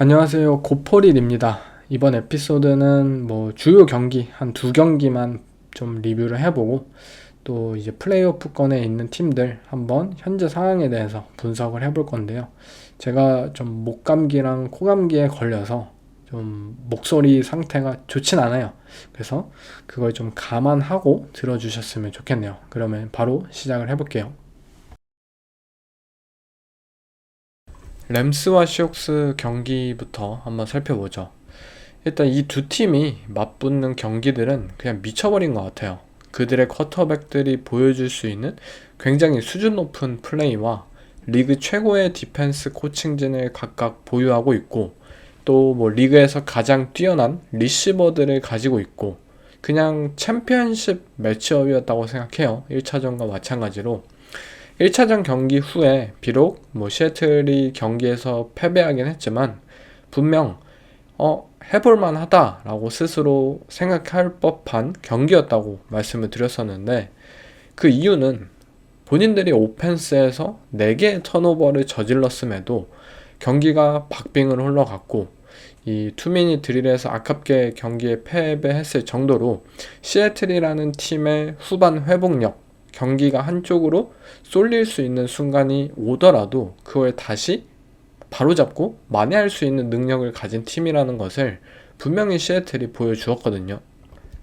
안녕하세요. 고포릴입니다. 이번 에피소드는 주요 경기 한 두 경기만 좀 리뷰를 해보고 또 이제 플레이오프권에 있는 팀들 한번 현재 상황에 대해서 분석을 해볼 건데요. 제가 좀 목감기랑 코감기에 걸려서 좀 목소리 상태가 좋진 않아요. 그래서 그걸 좀 감안하고 들어주셨으면 좋겠네요. 그러면 바로 시작을 해볼게요. 램스와 시옥스 경기부터 한번 살펴보죠. 일단 이 두 팀이 맞붙는 경기들은 그냥 미쳐버린 것 같아요. 그들의 쿼터백들이 보여줄 수 있는 굉장히 수준 높은 플레이와 리그 최고의 디펜스 코칭진을 각각 보유하고 있고, 또 리그에서 가장 뛰어난 리시버들을 가지고 있고, 그냥 챔피언십 매치업이었다고 생각해요. 1차전과 마찬가지로 1차전 경기 후에 비록 시애틀이 경기에서 패배하긴 했지만 분명 해볼만 하다라고 스스로 생각할 법한 경기였다고 말씀을 드렸었는데, 그 이유는 본인들이 오펜스에서 4개의 턴오버를 저질렀음에도 경기가 박빙으로 흘러갔고, 이 투미닛 드릴에서 아깝게 경기에 패배했을 정도로 시애틀이라는 팀의 후반 회복력, 경기가 한쪽으로 쏠릴 수 있는 순간이 오더라도 그걸 다시 바로잡고 만회할 수 있는 능력을 가진 팀이라는 것을 분명히 시애틀이 보여주었거든요.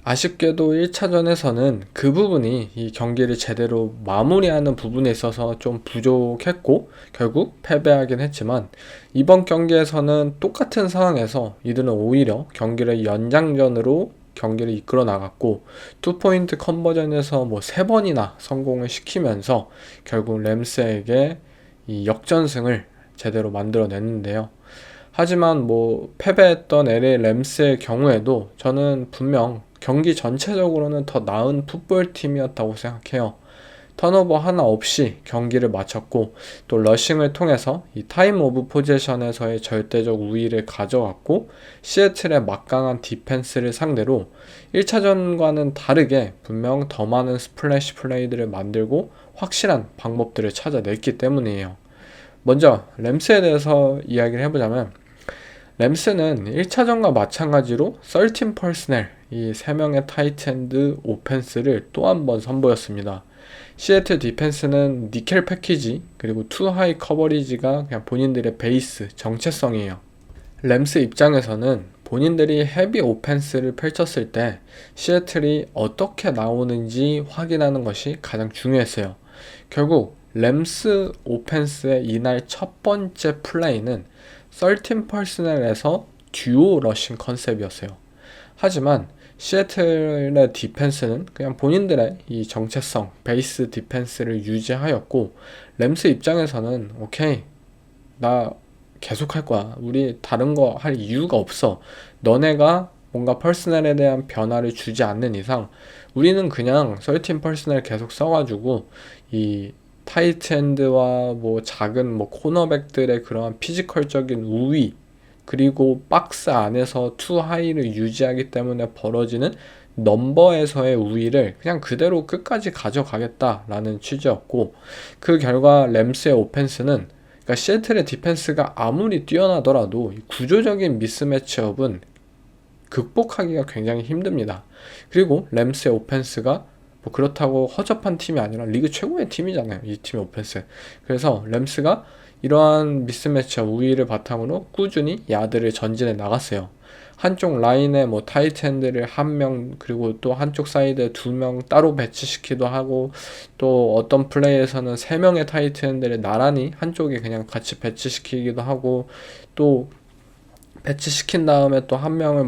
아쉽게도 1차전에서는 그 부분이 이 경기를 제대로 마무리하는 부분에 있어서 좀 부족했고 결국 패배하긴 했지만, 이번 경기에서는 똑같은 상황에서 이들은 오히려 경기를 연장전으로 경기를 이끌어 나갔고, 투포인트 컨버전에서 3번이나 성공을 시키면서 결국 램스에게 이 역전승을 제대로 만들어냈는데요. 하지만 패배했던 LA 램스의 경우에도 저는 분명 경기 전체적으로는 더 나은 풋볼팀이었다고 생각해요. 턴오버 하나 없이 경기를 마쳤고, 또 러싱을 통해서 이 타임 오브 포지션에서의 절대적 우위를 가져갔고, 시애틀의 막강한 디펜스를 상대로 1차전과는 다르게 분명 더 많은 스플래시 플레이들을 만들고 확실한 방법들을 찾아냈기 때문이에요. 먼저 램스에 대해서 이야기를 해보자면, 램스는 1차전과 마찬가지로 13 퍼스넬, 이 3명의 타이트엔드 오펜스를 또 한 번 선보였습니다. 시애틀 디펜스는 니켈 패키지 그리고 투 하이 커버리지가 그냥 본인들의 베이스 정체성이에요. 램스 입장에서는 본인들이 헤비 오펜스를 펼쳤을 때 시애틀이 어떻게 나오는지 확인하는 것이 가장 중요했어요. 결국 램스 오펜스의 이날 첫 번째 플레이는 13 퍼스넬에서 듀오 러싱 컨셉이었어요. 하지만 시애틀의 디펜스는 그냥 본인들의 이 정체성, 베이스 디펜스를 유지하였고, 램스 입장에서는 오케이, 나 계속 할 거야. 우리 다른 거 할 이유가 없어. 너네가 뭔가 퍼스널에 대한 변화를 주지 않는 이상 우리는 그냥 13 퍼스널 계속 써가지고 이 타이트엔드와 작은 코너백들의 그러한 피지컬적인 우위, 그리고 박스 안에서 투 하이를 유지하기 때문에 벌어지는 넘버에서의 우위를 그냥 그대로 끝까지 가져가겠다라는 취지였고, 그 결과 램스의 오펜스는, 그러니까 시애틀의 디펜스가 아무리 뛰어나더라도 구조적인 미스매치업은 극복하기가 굉장히 힘듭니다. 그리고 램스의 오펜스가 그렇다고 허접한 팀이 아니라 리그 최고의 팀이잖아요, 이 팀의 오펜스. 그래서 램스가 이러한 미스매치업 우위를 바탕으로 꾸준히 야드를 전진해 나갔어요. 한쪽 라인에 타이트엔드를 한 명, 그리고 또 한쪽 사이드에 2명 따로 배치시키기도 하고, 또 어떤 플레이에서는 3명의 타이트엔드를 나란히 한쪽에 그냥 같이 배치시키기도 하고, 또 배치시킨 다음에 또 한 명을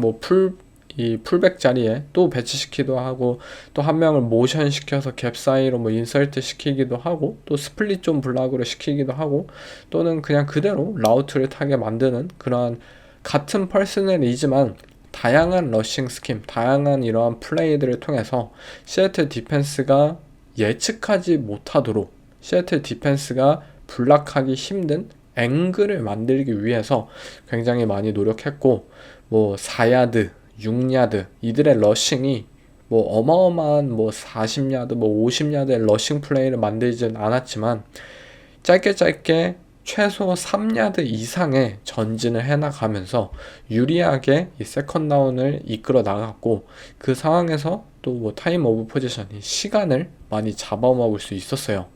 이 풀백 자리에 또 배치시키기도 하고, 또 한 명을 모션 시켜서 갭 사이로 인설트 시키기도 하고, 또 스플릿 존 블락으로 시키기도 하고, 또는 그냥 그대로 라우트를 타게 만드는 그러한 같은 퍼스널이지만 다양한 러싱 스킴, 다양한 이러한 플레이들을 통해서 시애틀 디펜스가 예측하지 못하도록, 시애틀 디펜스가 블락하기 힘든 앵글을 만들기 위해서 굉장히 많이 노력했고, 4야드, 6야드 이들의 러싱이 어마어마한 40야드, 50야드의 러싱 플레이를 만들진 않았지만 짧게 최소 3야드 이상의 전진을 해나가면서 유리하게 이 세컨 다운을 이끌어 나갔고, 그 상황에서 또 뭐 타임 오브 포지션, 시간을 많이 잡아먹을 수 있었어요.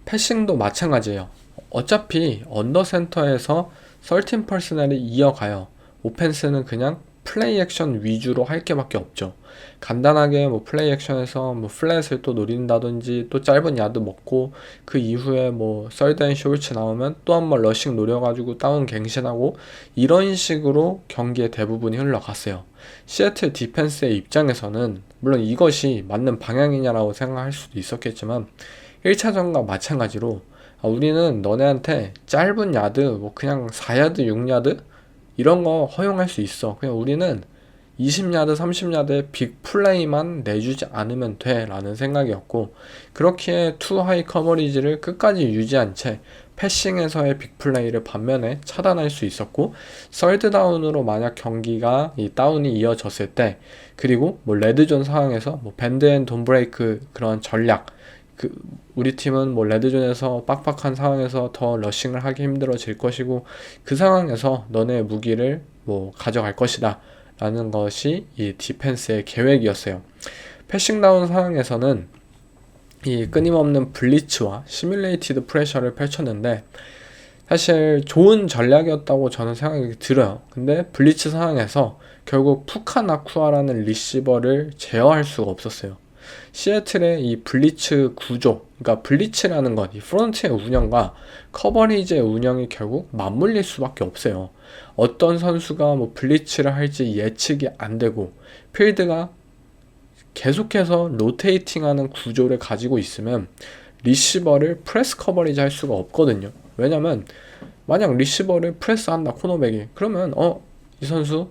패싱도 마찬가지예요. 어차피 언더 센터에서 13 퍼스널이 이어가요. 오펜스는 그냥 플레이 액션 위주로 할 게밖에 없죠. 간단하게 뭐 플레이 액션에서 뭐 플랫을 또 노린다든지, 또 짧은 야드 먹고 그 이후에 뭐 썰드 앤 숄츠 나오면 또 한번 러싱 노려가지고 다운 갱신하고, 이런 식으로 경기의 대부분이 흘러갔어요. 시애틀 디펜스의 입장에서는 물론 이것이 맞는 방향이냐라고 생각할 수도 있었겠지만, 1차전과 마찬가지로 우리는 너네한테 짧은 야드, 뭐 그냥 4야드, 6야드 이런 거 허용할 수 있어. 그냥 우리는 20야드, 30야드의 빅 플레이만 내주지 않으면 돼 라는 생각이었고, 그렇기에 투 하이 커버리지를 끝까지 유지한 채 패싱에서의 빅 플레이를 반면에 차단할 수 있었고, 썰드 다운으로 만약 경기가 이 다운이 이어졌을 때, 그리고 뭐 레드존 상황에서 뭐 밴드 앤 돈 브레이크 그런 전략, 우리 팀은 뭐 레드존에서 빡빡한 상황에서 더 러싱을 하기 힘들어질 것이고, 그 상황에서 너네 무기를 뭐 가져갈 것이다 라는 것이 이 디펜스의 계획이었어요. 패싱 다운 상황에서는 이 끊임없는 블리츠와 시뮬레이티드 프레셔를 펼쳤는데, 사실 좋은 전략이었다고 저는 생각이 들어요. 근데 블리츠 상황에서 결국 푸카 나쿠아라는 리시버를 제어할 수가 없었어요. 시애틀의 이 블리츠 구조, 그러니까 블리츠라는 건 이 프론트의 운영과 커버리지의 운영이 결국 맞물릴 수밖에 없어요. 어떤 선수가 뭐 블리츠를 할지 예측이 안 되고, 필드가 계속해서 로테이팅하는 구조를 가지고 있으면 리시버를 프레스 커버리지 할 수가 없거든요. 왜냐면 만약 리시버를 프레스한다, 코너백이, 그러면 이 선수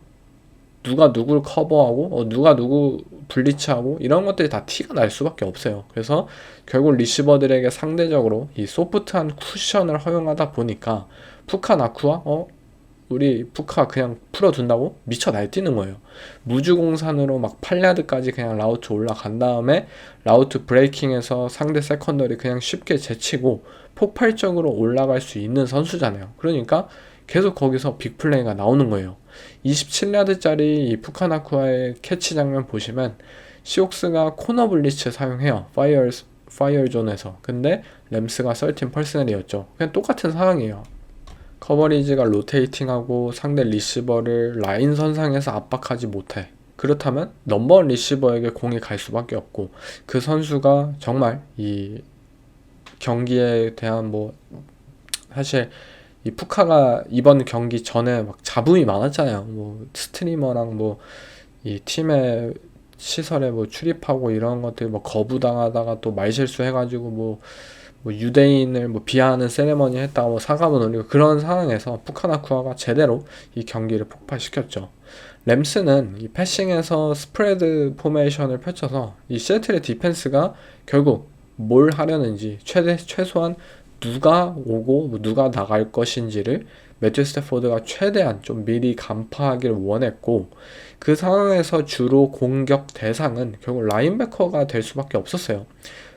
누가 누구를 커버하고 누가 누구 블리츠하고 이런 것들이 다 티가 날 수밖에 없어요. 그래서 결국 리시버들에게 상대적으로 이 소프트한 쿠션을 허용하다 보니까 푸카 나쿠와 우리 푸카 그냥 풀어둔다고 미쳐 날뛰는 거예요. 무주공산으로 막 8야드까지 그냥 라우트 올라간 다음에 라우트 브레이킹에서 상대 세컨더리 그냥 쉽게 제치고 폭발적으로 올라갈 수 있는 선수잖아요. 그러니까 계속 거기서 빅플레이가 나오는 거예요. 27야드짜리 이 푸카나쿠아의 캐치 장면 보시면 시옥스가 코너 블리츠 사용해요. 파이어 존에서. 근데 램스가 13 퍼스널이었죠. 그냥 똑같은 상황이에요. 커버리지가 로테이팅하고 상대 리시버를 라인 선상에서 압박하지 못해. 그렇다면 넘버원 리시버에게 공이 갈 수밖에 없고, 그 선수가 정말 이 경기에 대한 뭐 사실 이 푸카가 이번 경기 전에 막 잡음이 많았잖아요. 뭐 스트리머랑 뭐 이 팀의 시설에 뭐 출입하고 이런 것들 뭐 거부당하다가 또 말실수 해가지고 뭐 유대인을 뭐 비하하는 세레머니 했다가 뭐 사과문 올리고, 그런 상황에서 푸카나쿠아가 제대로 이 경기를 폭발시켰죠. 램스는 이 패싱에서 스프레드 포메이션을 펼쳐서 이 시애틀의 디펜스가 결국 뭘 하려는지, 최소한 누가 오고 뭐 누가 나갈 것인지를 매튜 스태포드가 최대한 좀 미리 간파하기를 원했고, 그 상황에서 주로 공격 대상은 결국 라인베커가 될 수밖에 없었어요.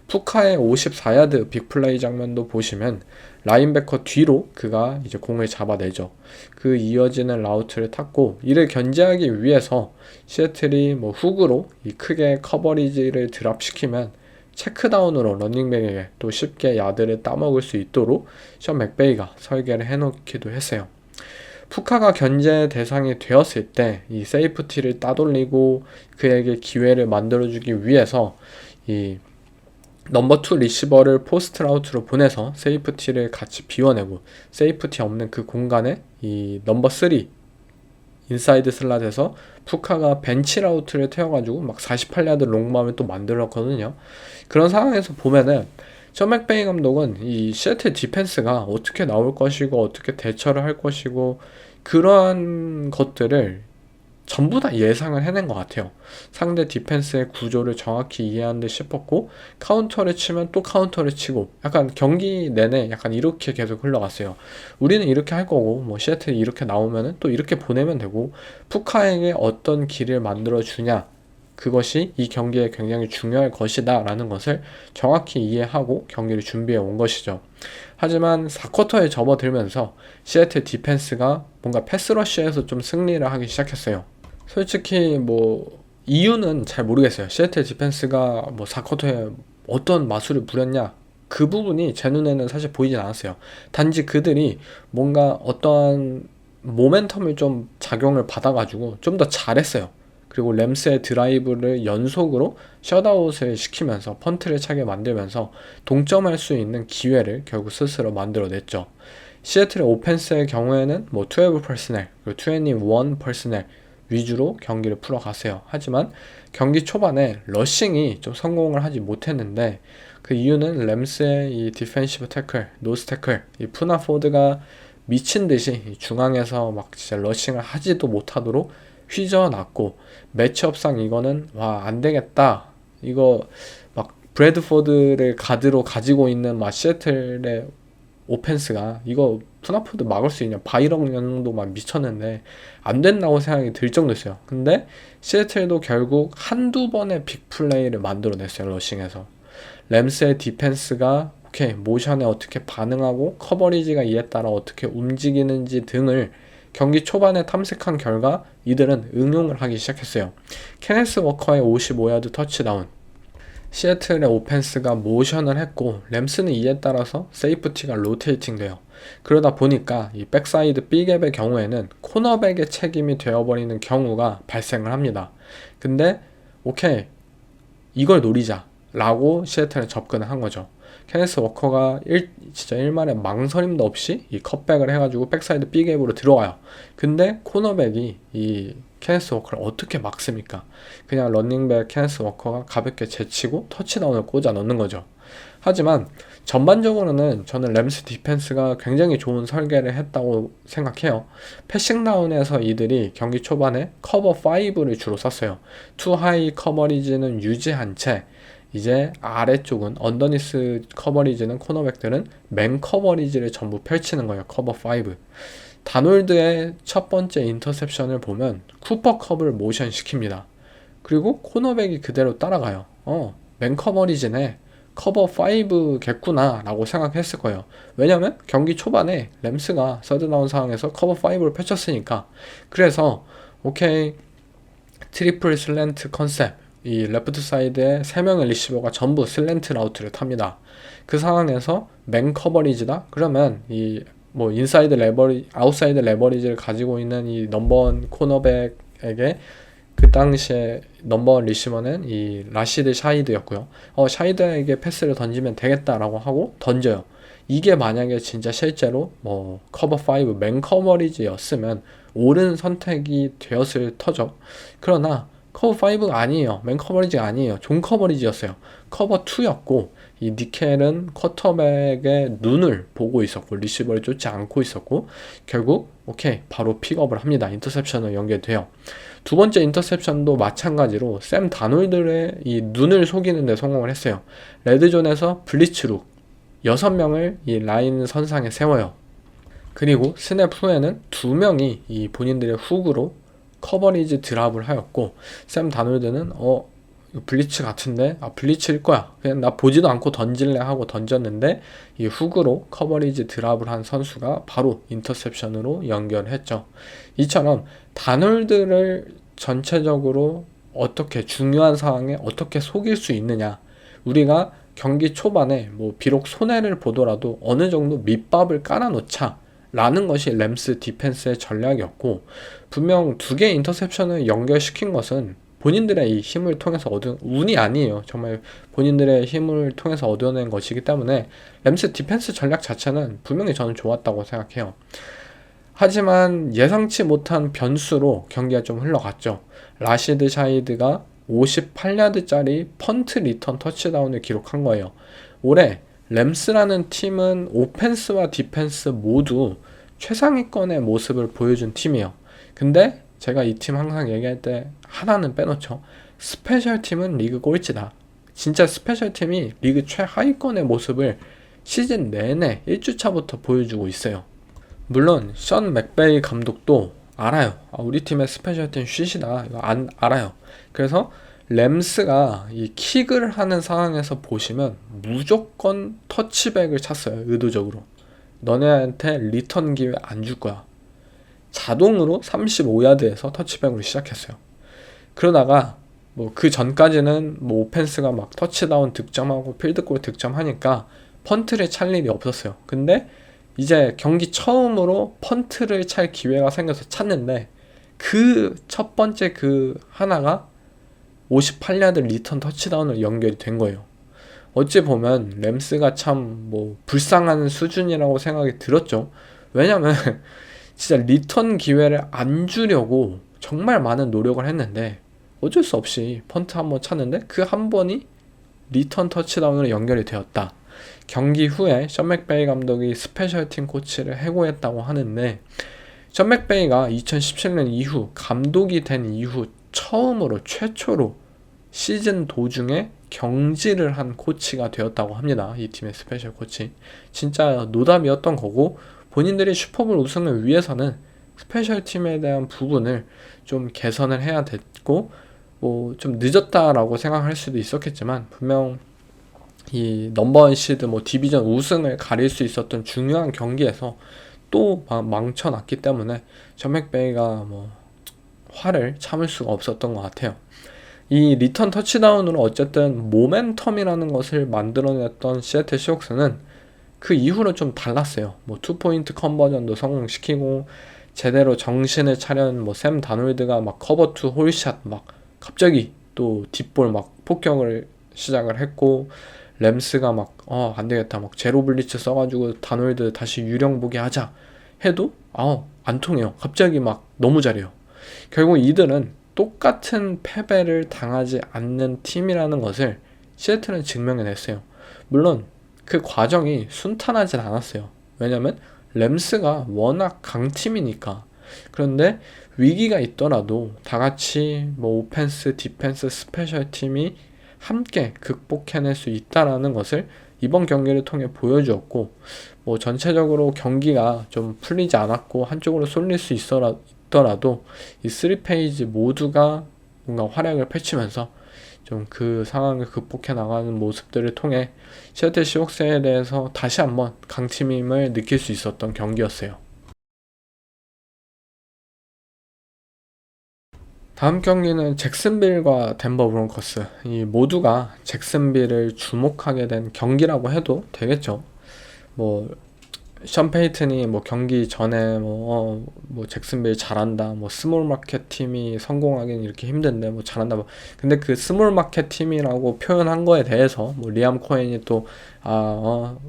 푸카의 54야드 빅플레이 장면도 보시면 라인베커 뒤로 그가 이제 공을 잡아내죠. 그 이어지는 라우트를 탔고, 이를 견제하기 위해서 시애틀이 뭐 훅으로 이 크게 커버리지를 드랍시키면 체크다운으로 러닝백에게 또 쉽게 야드를 따먹을 수 있도록 션 맥베이가 설계를 해놓기도 했어요. 푸카가 견제 대상이 되었을 때 이 세이프티를 따돌리고 그에게 기회를 만들어주기 위해서 이 넘버 2 리시버를 포스트 라우트로 보내서 세이프티를 같이 비워내고, 세이프티 없는 그 공간에 이 넘버 3 인사이드 슬롯에서 푸카가 벤치 라우트를 태워가지고 막 48야드 롱밤을 또 만들었거든요. 그런 상황에서 보면은 션 맥베이 감독은 이 시애틀 디펜스가 어떻게 나올 것이고 어떻게 대처를 할 것이고 그러한 것들을 전부 다 예상을 해낸 것 같아요. 상대 디펜스의 구조를 정확히 이해한 듯 싶었고, 카운터를 치면 또 카운터를 치고, 약간 경기 내내 약간 이렇게 계속 흘러갔어요. 우리는 이렇게 할 거고, 뭐 시애틀이 이렇게 나오면은 또 이렇게 보내면 되고, 푸카에게 어떤 길을 만들어 주냐, 그것이 이 경기에 굉장히 중요할 것이다 라는 것을 정확히 이해하고 경기를 준비해 온 것이죠. 하지만 4쿼터에 접어들면서 시애틀 디펜스가 뭔가 패스러쉬에서 좀 승리를 하기 시작했어요. 솔직히 뭐 이유는 잘 모르겠어요. 시애틀 디펜스가 뭐 4쿼터에 어떤 마술을 부렸냐, 그 부분이 제 눈에는 사실 보이진 않았어요. 단지 그들이 뭔가 어떠한 모멘텀을 좀 작용을 받아가지고 좀 더 잘했어요. 그리고 램스의 드라이브를 연속으로 셧아웃을 시키면서 펀트를 차게 만들면서 동점할 수 있는 기회를 결국 스스로 만들어냈죠. 시애틀의 오펜스의 경우에는 뭐 12 퍼스널, 그리고 21 퍼스널 위주로 경기를 풀어갔어요. 하지만 경기 초반에 러싱이 좀 성공을 하지 못했는데, 그 이유는 램스의 이 디펜시브 태클, 노스 태클, 이 푸나 포드가 미친 듯이 중앙에서 막 진짜 러싱을 하지도 못하도록 휘저어놨고, 매치업상 이거는 와 안 되겠다. 이거 막 브래드포드를 가드로 가지고 있는 막 시애틀의 오펜스가 이거 푸나포드 막을 수 있냐, 바이런 연도 막 미쳤는데 안 된다고 생각이 들 정도였어요. 근데 시애틀도 결국 한두 번의 빅플레이를 만들어냈어요. 러싱에서 램스의 디펜스가 오케이 모션에 어떻게 반응하고 커버리지가 이에 따라 어떻게 움직이는지 등을 경기 초반에 탐색한 결과 이들은 응용을 하기 시작했어요. 케네스 워커의 55야드 터치다운, 시애틀의 오펜스가 모션을 했고 램스는 이에 따라서 세이프티가 로테이팅 돼요. 그러다 보니까 이 백사이드 B갭의 경우에는 코너백의 책임이 되어버리는 경우가 발생을 합니다. 근데 오케이 이걸 노리자 라고 시애틀에 접근을 한 거죠. 케네스 워커가 진짜 일말의 망설임도 없이 이 컷백을 해가지고 백사이드 B갭으로 들어와요. 근데 코너백이 이 케네스 워커를 어떻게 막습니까? 그냥 런닝백 케네스 워커가 가볍게 제치고 터치다운을 꽂아 넣는 거죠. 하지만 전반적으로는 저는 램스 디펜스가 굉장히 좋은 설계를 했다고 생각해요. 패싱다운에서 이들이 경기 초반에 커버 5를 주로 썼어요. 투 하이 커버리지는 유지한 채 이제 아래쪽은 언더니스 커버리지는 코너백들은 맨 커버리지를 전부 펼치는 거예요. 커버 5. 다놀드의 첫 번째 인터셉션을 보면 쿠퍼 컵을 모션 시킵니다. 그리고 코너백이 그대로 따라가요. 맨 커버리지네, 커버 5겠구나 라고 생각했을 거예요. 왜냐면 경기 초반에 램스가 서드다운 상황에서 커버 5를 펼쳤으니까. 그래서 오케이 트리플 슬랜트 컨셉, 이 레프트 사이드에 3명의 리시버가 전부 슬랜트 라우트를 탑니다. 그 상황에서 맨 커버리지다? 그러면 이 뭐 인사이드 레버리, 아웃사이드 레버리지를 가지고 있는 이 넘버원 코너백에게 그 당시에 넘버원 리시버는 이 라시드 샤이드였고요. 샤이드에게 패스를 던지면 되겠다라고 하고 던져요. 이게 만약에 진짜 실제로 뭐 커버 5 맨 커버리지였으면 옳은 선택이 되었을 터죠. 그러나 커버 5가 아니에요. 맨 커버리지가 아니에요. 존 커버리지였어요. 커버 2였고 이 니켈은 쿼터백의 눈을 보고 있었고 리시버를 쫓지 않고 있었고 결국 오케이 바로 픽업을 합니다. 인터셉션으로 연결돼요. 두 번째 인터셉션도 마찬가지로 샘 다놀드의 이 눈을 속이는 데 성공을 했어요. 레드존에서 블리츠룩 6명을 이 라인 선상에 세워요. 그리고 스냅 후에는 2명이 이 본인들의 훅으로 커버리지 드랍을 하였고, 샘 다놀드는 이거 블리츠 같은데 블리츠일 거야, 그냥 나 보지도 않고 던질래 하고 던졌는데 이 훅으로 커버리지 드랍을 한 선수가 바로 인터셉션으로 연결했죠. 이처럼 다놀드를 전체적으로 어떻게 중요한 상황에 어떻게 속일 수 있느냐, 우리가 경기 초반에 뭐 비록 손해를 보더라도 어느 정도 밑밥을 깔아놓자 라는 것이 램스 디펜스의 전략이었고, 분명 2개의 인터셉션을 연결시킨 것은 본인들의 이 힘을 통해서 얻은 운이 아니에요. 정말 본인들의 힘을 통해서 얻어낸 것이기 때문에 램스 디펜스 전략 자체는 분명히 저는 좋았다고 생각해요. 하지만 예상치 못한 변수로 경기가 좀 흘러갔죠. 라시드 샤이드가 58야드짜리 펀트 리턴 터치다운을 기록한 거예요. 올해 램스라는 팀은 오펜스와 디펜스 모두 최상위권의 모습을 보여준 팀이에요. 근데 제가 이 팀 항상 얘기할 때 하나는 빼놓죠. 스페셜 팀은 리그 꼴찌다. 진짜 스페셜 팀이 리그 최하위권의 모습을 시즌 내내 1주차부터 보여주고 있어요. 물론 션 맥베이 감독도 알아요. 우리 팀의 스페셜 팀 쉿이다. 이거 알아요. 그래서 램스가 이 킥을 하는 상황에서 보시면 무조건 터치백을 찼어요. 의도적으로. 너네한테 리턴 기회 안 줄 거야. 자동으로 35야드에서 터치백으로 시작했어요. 그러다가 뭐 그 전까지는 뭐 오펜스가 막 터치다운 득점하고 필드골 득점하니까 펀트를 찰 일이 없었어요. 근데 이제 경기 처음으로 펀트를 찰 기회가 생겨서 찼는데 그 첫 번째 그 하나가 58야드 리턴 터치다운으로 연결이 된 거예요. 어찌 보면 램스가 참 뭐 불쌍한 수준이라고 생각이 들었죠. 왜냐면 진짜 리턴 기회를 안 주려고 정말 많은 노력을 했는데 어쩔 수 없이 펀트 한번 찼는데 그 한 번이 리턴 터치다운으로 연결이 되었다. 경기 후에 션 맥베이 감독이 스페셜팀 코치를 해고했다고 하는데, 션 맥베이가 2017년 이후 감독이 된 이후 처음으로 최초로 시즌 도중에 경질을 한 코치가 되었다고 합니다. 이 팀의 스페셜 코치. 진짜 노답이었던 거고, 본인들이 슈퍼볼 우승을 위해서는 스페셜 팀에 대한 부분을 좀 개선을 해야 됐고, 뭐 좀 늦었다라고 생각할 수도 있었겠지만 분명 이 넘버원 시드 뭐 디비전 우승을 가릴 수 있었던 중요한 경기에서 또 망쳐놨기 때문에 션 맥베이가 뭐 화를 참을 수가 없었던 것 같아요. 이 리턴 터치다운으로 어쨌든 모멘텀이라는 것을 만들어냈던 시애틀 시옥스는 그 이후로 좀 달랐어요. 뭐 투포인트 컨버전도 성공시키고 제대로 정신을 차린 뭐 샘 다놀드가 막 커버 투 홀샷 막 갑자기 또 딥볼 막 폭격을 시작을 했고, 램스가 막 안되겠다 막 제로 블리츠 써가지고 다놀드 다시 유령 보게 하자 해도 안 통해요. 갑자기 막 너무 잘해요. 결국 이들은 똑같은 패배를 당하지 않는 팀이라는 것을 시애틀은 증명해냈어요. 물론 그 과정이 순탄하진 않았어요. 왜냐면 램스가 워낙 강팀이니까. 그런데 위기가 있더라도 다같이 뭐 오펜스, 디펜스, 스페셜 팀이 함께 극복해낼 수 있다라는 것을 이번 경기를 통해 보여주었고, 뭐 전체적으로 경기가 좀 풀리지 않았고 한쪽으로 쏠릴 수 있더라도 이 3페이지 모두가 뭔가 활약을 펼치면서 좀 그 상황을 극복해 나가는 모습들을 통해 시애틀 시옥스에 대해서 다시 한번 강팀임을 느낄 수 있었던 경기였어요. 다음 경기는 잭슨빌과 덴버 브론커스. 이 모두가 잭슨빌을 주목하게 된 경기라고 해도 되겠죠. 뭐 션 페이튼이 뭐 경기 전에 뭐 잭슨빌 잘한다, 뭐 스몰 마켓 팀이 성공하기는 이렇게 힘든데 뭐 잘한다, 뭐 근데 그 스몰 마켓 팀이라고 표현한 거에 대해서 뭐 리암 코헨이 또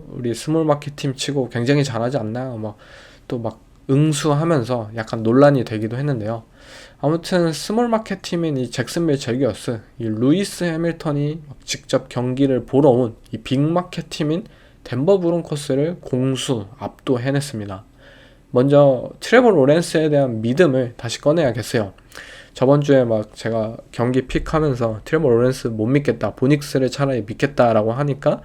우리 스몰 마켓 팀 치고 굉장히 잘하지 않나 막 또 막 응수하면서 약간 논란이 되기도 했는데요. 아무튼 스몰 마켓 팀인 이 잭슨빌 제기어스, 이 루이스 해밀턴이 직접 경기를 보러 온 이 빅마켓 팀인 덴버 브론코스를 공수 압도해냈습니다. 먼저 트레버 로렌스에 대한 믿음을 다시 꺼내야겠어요. 저번 주에 막 제가 경기 픽하면서 트레버 로렌스 못 믿겠다, 보닉스를 차라리 믿겠다라고 하니까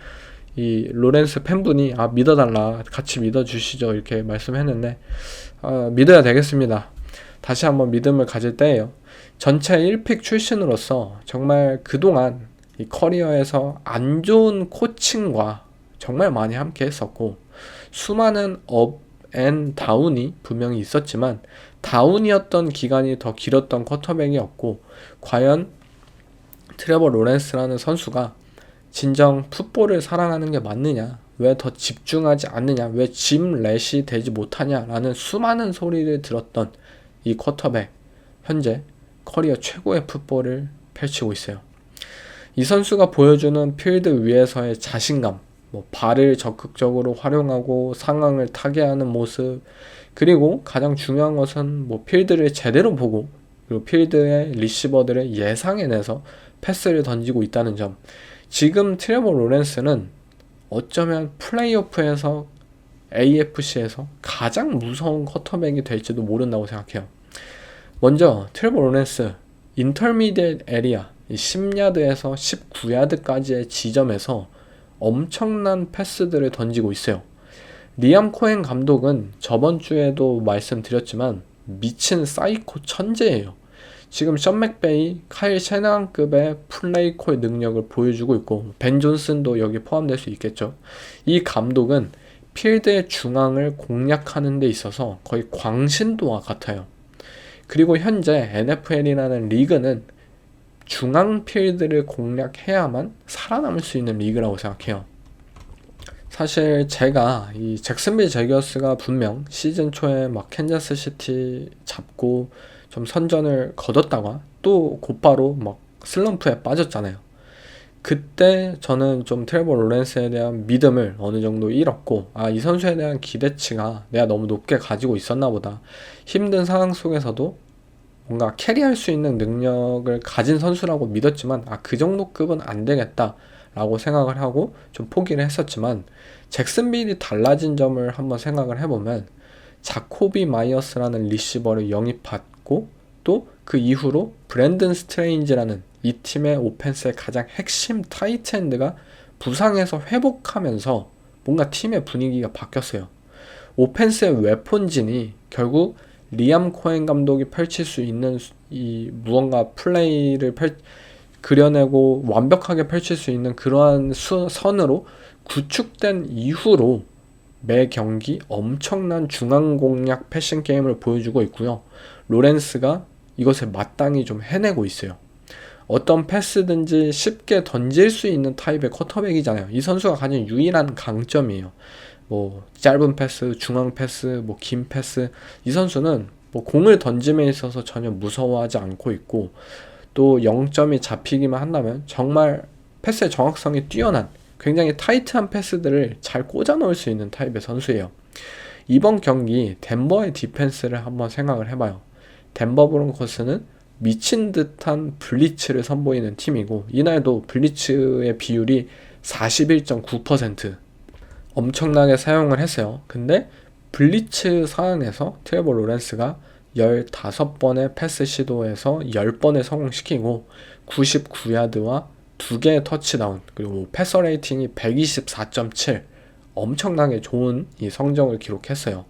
이 로렌스 팬분이 믿어달라, 같이 믿어주시죠 이렇게 말씀했는데 믿어야 되겠습니다. 다시 한번 믿음을 가질 때예요. 전체 1픽 출신으로서 정말 그동안 이 커리어에서 안 좋은 코칭과 정말 많이 함께 했었고, 수많은 업 앤 다운이 분명히 있었지만 다운이었던 기간이 더 길었던 쿼터백이었고, 과연 트레버 로렌스라는 선수가 진정 풋볼을 사랑하는 게 맞느냐, 왜 더 집중하지 않느냐, 왜 짐 렛이 되지 못하냐라는 수많은 소리를 들었던 이 쿼터백, 현재 커리어 최고의 풋볼을 펼치고 있어요. 이 선수가 보여주는 필드 위에서의 자신감, 뭐 발을 적극적으로 활용하고 상황을 타개하는 모습, 그리고 가장 중요한 것은 뭐 필드를 제대로 보고 그리고 필드의 리시버들을 예상해내서 패스를 던지고 있다는 점. 지금 트레버 로렌스는 어쩌면 플레이오프에서 AFC에서 가장 무서운 쿼터백이 될지도 모른다고 생각해요. 먼저 트레버 로렌스 인터미디엇 에리아 10야드에서 19야드까지의 지점에서 엄청난 패스들을 던지고 있어요. 리암 코헨 감독은 저번 주에도 말씀드렸지만 미친 사이코 천재예요. 지금 션 맥베이, 카일 셰나한급의 플레이콜 능력을 보여주고 있고 벤 존슨도 여기 포함될 수 있겠죠. 이 감독은 필드의 중앙을 공략하는 데 있어서 거의 광신도와 같아요. 그리고 현재 NFL이라는 리그는 중앙 필드를 공략해야만 살아남을 수 있는 리그라고 생각해요. 사실 제가 이 잭슨빌 제거스가 분명 시즌 초에 막 캔자스 시티 잡고 좀 선전을 거뒀다가 또 곧바로 막 슬럼프에 빠졌잖아요. 그때 저는 좀 트레버 로렌스에 대한 믿음을 어느 정도 잃었고, 이 선수에 대한 기대치가 내가 너무 높게 가지고 있었나 보다. 힘든 상황 속에서도 뭔가 캐리할 수 있는 능력을 가진 선수라고 믿었지만, 그 정도 급은 안 되겠다 라고 생각을 하고 좀 포기를 했었지만, 잭슨빌이 달라진 점을 한번 생각을 해보면, 자코비 마이어스라는 리시버를 영입받고 또 그 이후로 브랜든 스트레인지라는 이 팀의 오펜스의 가장 핵심 타이트엔드가 부상에서 회복하면서 뭔가 팀의 분위기가 바뀌었어요. 오펜스의 웨폰진이 결국 리암 코엔 감독이 펼칠 수 있는 이 무언가 플레이를 그려내고 완벽하게 펼칠 수 있는 그러한 선으로 구축된 이후로 매 경기 엄청난 중앙 공략 패싱 게임을 보여주고 있고요. 로렌스가 이것을 마땅히 좀 해내고 있어요. 어떤 패스든지 쉽게 던질 수 있는 타입의 쿼터백이잖아요. 이 선수가 가진 유일한 강점이에요. 뭐 짧은 패스, 중앙 패스, 뭐 긴 패스. 이 선수는 뭐 공을 던짐에 있어서 전혀 무서워하지 않고 있고, 또 0점이 잡히기만 한다면 정말 패스의 정확성이 뛰어난 굉장히 타이트한 패스들을 잘 꽂아 넣을 수 있는 타입의 선수예요. 이번 경기 덴버의 디펜스를 한번 생각을 해봐요. 덴버 브론코스는 미친 듯한 블리츠를 선보이는 팀이고, 이날도 블리츠의 비율이 41.9% 엄청나게 사용을 했어요. 근데 블리츠 상황에서 트레버 로렌스가 15번의 패스 시도에서 10번을 성공시키고 99야드와 2개의 터치다운, 그리고 패서 레이팅이 124.7, 엄청나게 좋은 이 성적을 기록했어요.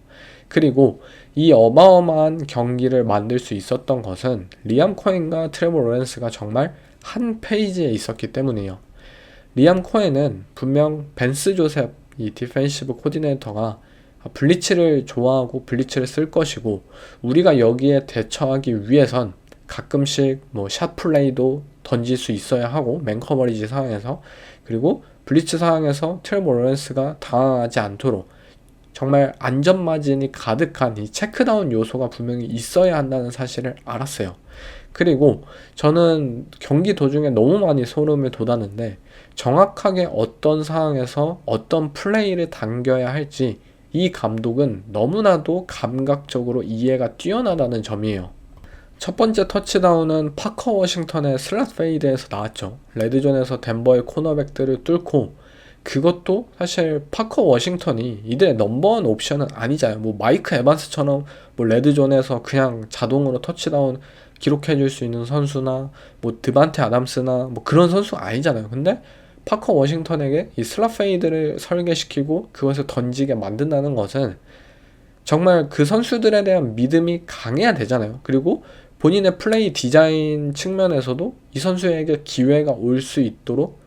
그리고 이 어마어마한 경기를 만들 수 있었던 것은 리암 코엔과 트레버 로렌스가 정말 한 페이지에 있었기 때문이에요. 리암 코엔은 분명 벤스 조셉 이 디펜시브 코디네이터가 블리츠를 좋아하고 블리츠를 쓸 것이고, 우리가 여기에 대처하기 위해선 가끔씩 뭐 샷 플레이도 던질 수 있어야 하고 맨 커버리지 상황에서, 그리고 블리츠 상황에서 트레버 로렌스가 당황하지 않도록 정말 안전 마진이 가득한 이 체크다운 요소가 분명히 있어야 한다는 사실을 알았어요. 그리고 저는 경기 도중에 너무 많이 소름을 돋았는데, 정확하게 어떤 상황에서 어떤 플레이를 당겨야 할지 이 감독은 너무나도 감각적으로 이해가 뛰어나다는 점이에요. 첫 번째 터치다운은 파커 워싱턴의 슬롯 페이드에서 나왔죠. 레드존에서 덴버의 코너백들을 뚫고, 그것도 사실 파커 워싱턴이 이들의 넘버원 옵션은 아니잖아요. 뭐 마이크 에반스처럼 뭐 레드존에서 그냥 자동으로 터치다운 기록해줄 수 있는 선수나 뭐 드반테 아담스나 뭐 그런 선수 아니잖아요. 근데 파커 워싱턴에게 이 슬롯 페이드를 설계시키고 그것을 던지게 만든다는 것은 정말 그 선수들에 대한 믿음이 강해야 되잖아요. 그리고 본인의 플레이 디자인 측면에서도 이 선수에게 기회가 올 수 있도록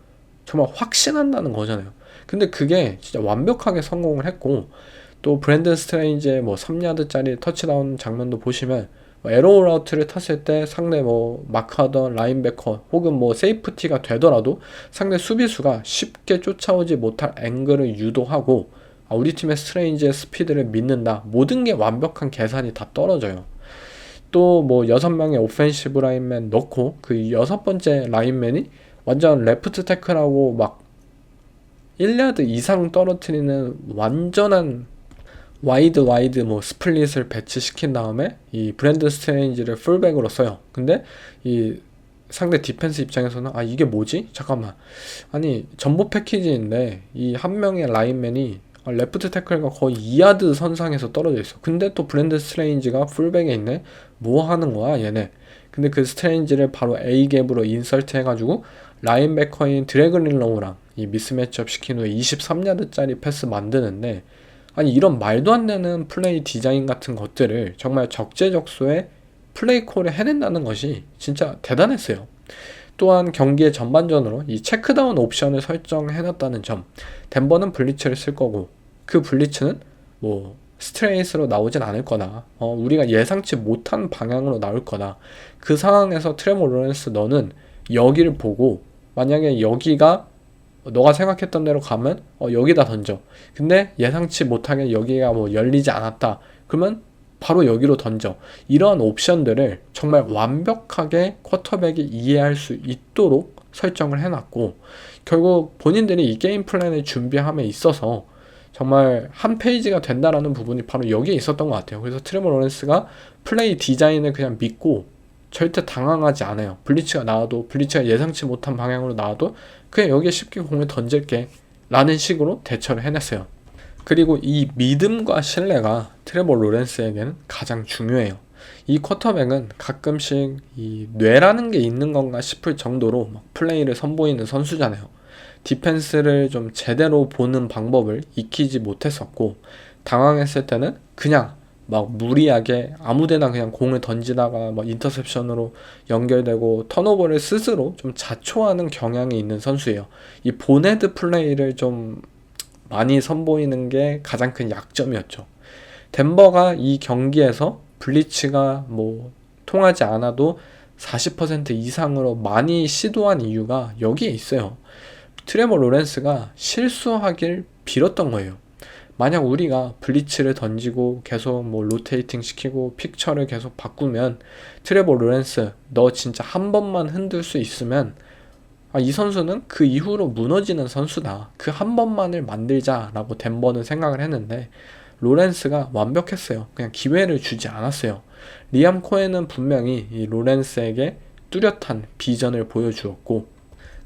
정말 확신한다는 거잖아요. 근데 그게 진짜 완벽하게 성공을 했고, 또 브랜든 스트레인지의 뭐 3야드짜리 터치다운 장면도 보시면 에러 라우트를 탔을 때 상대 뭐 마크하던 라인베커 혹은 뭐 세이프티가 되더라도 상대 수비수가 쉽게 쫓아오지 못할 앵글을 유도하고, 우리 팀의 스트레인지의 스피드를 믿는다. 모든 게 완벽한 계산이 다 떨어져요. 또 뭐 6명의 오펜시브 라인맨 넣고 그 6번째 라인맨이 완전 레프트 태클하고 막 1야드 이상 떨어뜨리는 완전한 와이드 뭐 스플릿을 배치시킨 다음에 이 브랜든 스트레인지를 풀백으로 써요. 근데 이 상대 디펜스 입장에서는 이게 뭐지? 잠깐만, 아니 전보 패키지인데 이 한 명의 라인맨이 레프트 태클과 거의 2야드 선상에서 떨어져 있어. 근데 또 브랜든 스트레인지가 풀백에 있네? 뭐 하는 거야 얘네? 근데 그 스트레인지를 바로 A갭으로 인설트 해가지고 라인베커인 드래그린 로우랑 이 미스매치업 시킨 후에 23야드짜리 패스 만드는데, 아니 이런 말도 안 되는 플레이 디자인 같은 것들을 정말 적재적소에 플레이콜을 해낸다는 것이 진짜 대단했어요. 또한 경기의 전반전으로 이 체크다운 옵션을 설정해놨다는 점. 덴버는 블리츠를 쓸 거고 그 블리츠는 뭐 스트레이트로 나오진 않을 거다. 우리가 예상치 못한 방향으로 나올 거다. 그 상황에서 트레버 로렌스 너는 여기를 보고 만약에 여기가 너가 생각했던 대로 가면 여기다 던져. 근데 예상치 못하게 여기가 뭐 열리지 않았다. 그러면 바로 여기로 던져. 이러한 옵션들을 정말 완벽하게 쿼터백이 이해할 수 있도록 설정을 해놨고 결국 본인들이 이 게임 플랜을 준비함에 있어서 정말 한 페이지가 된다라는 부분이 바로 여기에 있었던 것 같아요. 그래서 트레버 로렌스가 플레이 디자인을 그냥 믿고 절대 당황하지 않아요. 블리츠가 나와도 블리츠가 예상치 못한 방향으로 나와도 그냥 여기에 쉽게 공을 던질게 라는 식으로 대처를 해냈어요. 그리고 이 믿음과 신뢰가 트레버 로렌스에게는 가장 중요해요. 이 쿼터백은 가끔씩 이 뇌라는 게 있는 건가 싶을 정도로 막 플레이를 선보이는 선수잖아요. 디펜스를 좀 제대로 보는 방법을 익히지 못했었고 당황했을 때는 그냥 막 무리하게 아무데나 그냥 공을 던지다가 막 인터셉션으로 연결되고 턴오버를 스스로 좀 자초하는 경향이 있는 선수예요. 이 본헤드 플레이를 좀 많이 선보이는 게 가장 큰 약점이었죠. 덴버가 이 경기에서 블리츠가 뭐 통하지 않아도 40% 이상으로 많이 시도한 이유가 여기에 있어요. 트레버 로렌스가 실수하길 빌었던 거예요. 만약 우리가 블리츠를 던지고 계속 뭐 로테이팅 시키고 픽처를 계속 바꾸면 트레버 로렌스 너 진짜 한 번만 흔들 수 있으면 이 선수는 그 이후로 무너지는 선수다. 그 한 번만을 만들자라고 덴버는 생각을 했는데 로렌스가 완벽했어요. 그냥 기회를 주지 않았어요. 리암 코엔은 분명히 이 로렌스에게 뚜렷한 비전을 보여주었고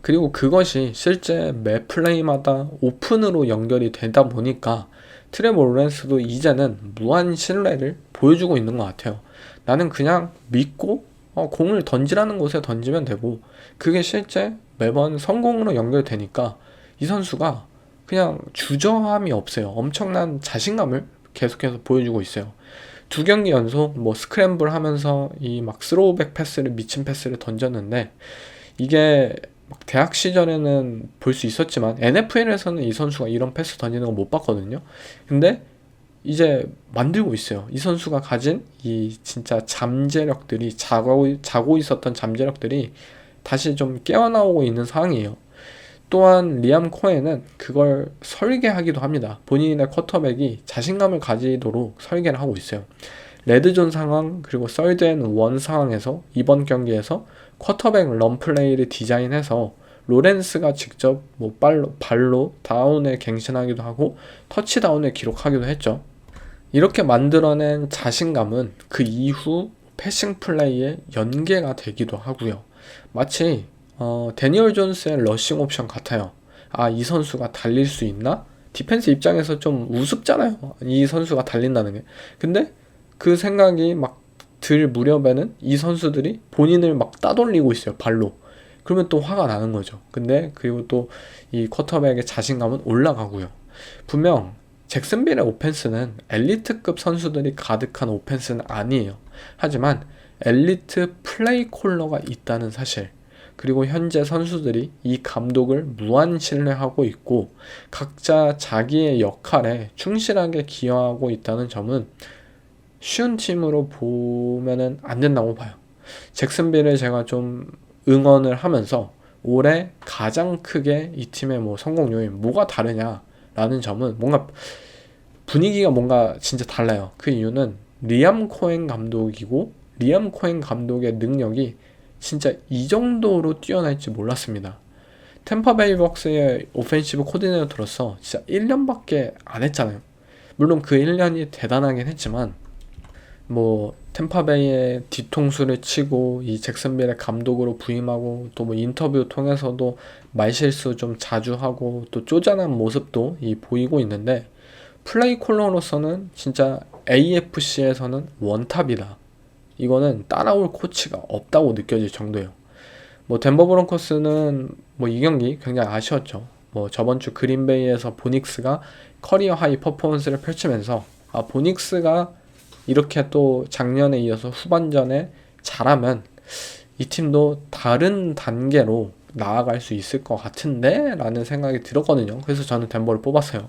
그리고 그것이 실제 매 플레이마다 오픈으로 연결이 되다 보니까 트레버 로렌스도 이제는 무한 신뢰를 보여주고 있는 것 같아요. 나는 그냥 믿고 공을 던지라는 곳에 던지면 되고 그게 실제 매번 성공으로 연결되니까 이 선수가 그냥 주저함이 없어요. 엄청난 자신감을 계속해서 보여주고 있어요. 2경기 연속 뭐 스크램블 하면서 이 막 스로우백 패스를 미친 패스를 던졌는데 이게 막 대학 시절에는 볼 수 있었지만 NFL에서는 이 선수가 이런 패스 던지는 거 못 봤거든요. 근데 이제 만들고 있어요. 이 선수가 가진 이 진짜 잠재력들이 자고 있었던 잠재력들이 다시 좀 깨어나오고 있는 상황이에요. 또한 리암 코엔은 그걸 설계하기도 합니다. 본인의 쿼터백이 자신감을 가지도록 설계를 하고 있어요. 레드존 상황 그리고 썰드앤원 상황에서 이번 경기에서 쿼터백 런플레이를 디자인해서 로렌스가 직접 뭐 발로 다운을 갱신하기도 하고 터치다운을 기록하기도 했죠. 이렇게 만들어낸 자신감은 그 이후 패싱 플레이에 연계가 되기도 하고요. 마치 데니얼 존스의 러싱 옵션 같아요. 이 선수가 달릴 수 있나? 디펜스 입장에서 좀 우습잖아요. 이 선수가 달린다는 게. 근데 그 생각이 막 들 무렵에는 이 선수들이 본인을 막 따돌리고 있어요. 발로. 그러면 또 화가 나는 거죠. 근데 그리고 또 이 쿼터백의 자신감은 올라가고요. 분명 잭슨빌의 오펜스는 엘리트급 선수들이 가득한 오펜스는 아니에요. 하지만 엘리트 플레이 콜러가 있다는 사실 그리고 현재 선수들이 이 감독을 무한 신뢰하고 있고 각자 자기의 역할에 충실하게 기여하고 있다는 점은 쉬운 팀으로 보면은 안 된다고 봐요. 잭슨빌을 제가 좀 응원을 하면서 올해 가장 크게 이 팀의 뭐 성공 요인 뭐가 다르냐라는 점은 뭔가 분위기가 뭔가 진짜 달라요. 그 이유는 리암 코엔 감독이고 리암 코엔 감독의 능력이 진짜 이 정도로 뛰어날지 몰랐습니다. 템파베이 벅스의 오펜시브 코디네이터로서 진짜 1년밖에 안 했잖아요. 물론 그 1년이 대단하긴 했지만 뭐 템파베이의 뒤통수를 치고 이 잭슨빌의 감독으로 부임하고 또 뭐 인터뷰 통해서도 말실수 좀 자주 하고 또 쪼잔한 모습도 보이고 있는데 플레이 콜러로서는 진짜 AFC에서는 원탑이다. 이거는 따라올 코치가 없다고 느껴질 정도예요. 뭐 덴버 브론코스는 뭐 이 경기 굉장히 아쉬웠죠. 뭐 저번 주 그린베이에서 보닉스가 커리어 하이 퍼포먼스를 펼치면서 보닉스가 이렇게 또 작년에 이어서 후반전에 잘하면 이 팀도 다른 단계로 나아갈 수 있을 것 같은데 라는 생각이 들었거든요. 그래서 저는 덴버를 뽑았어요.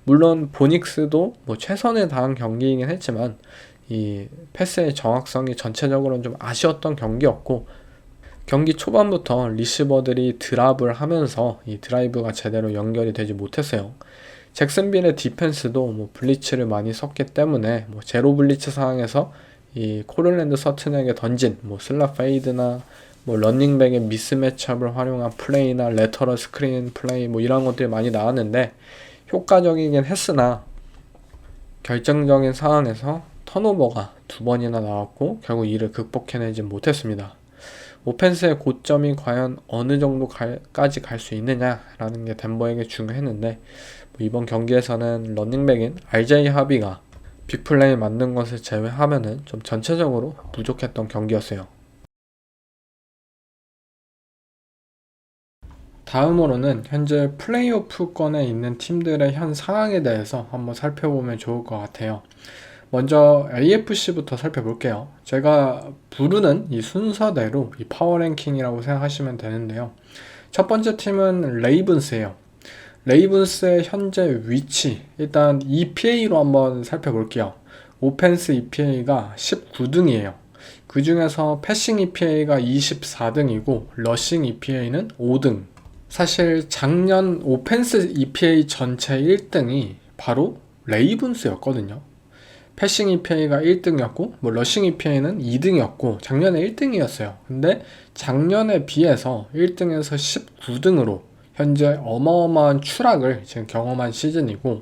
물론 보닉스도 뭐 최선을 다한 경기이긴 했지만 이 패스의 정확성이 전체적으로는 좀 아쉬웠던 경기였고, 경기 초반부터 리시버들이 드랍을 하면서 이 드라이브가 제대로 연결이 되지 못했어요. 잭슨빌의 디펜스도 뭐 블리츠를 많이 썼기 때문에 뭐 제로 블리츠 상황에서 이 코를랜드 서튼에게 던진 뭐 슬랍 페이드나 뭐 러닝백의 미스매치업을 활용한 플레이나 레터럴 스크린 플레이 뭐 이런 것들이 많이 나왔는데 효과적이긴 했으나 결정적인 상황에서 턴오버가 2번이나 나왔고 결국 이를 극복해내지 못했습니다. 오펜스의 고점이 과연 어느 정도까지 갈 수 있느냐라는 게 덴버에게 중요했는데, 뭐 이번 경기에서는 러닝백인 RJ 하비가 빅플레이 만든 것을 제외하면은 좀 전체적으로 부족했던 경기였어요. 다음으로는 현재 플레이오프권에 있는 팀들의 현 상황에 대해서 한번 살펴보면 좋을 것 같아요. 먼저 AFC부터 살펴볼게요. 제가 부르는 이 순서대로 이 파워랭킹이라고 생각하시면 되는데요. 첫 번째 팀은 레이븐스예요. 레이븐스의 현재 위치, 일단 EPA로 한번 살펴볼게요. 오펜스 EPA가 19등이에요. 그 중에서 패싱 EPA가 24등이고 러싱 EPA는 5등. 사실 작년 오펜스 EPA 전체 1등이 바로 레이븐스였거든요. 패싱 EPA가 1등이었고 뭐 러싱 EPA는 2등이었고 작년에 1등이었어요. 근데 작년에 비해서 1등에서 19등으로 현재 어마어마한 추락을 지금 경험한 시즌이고,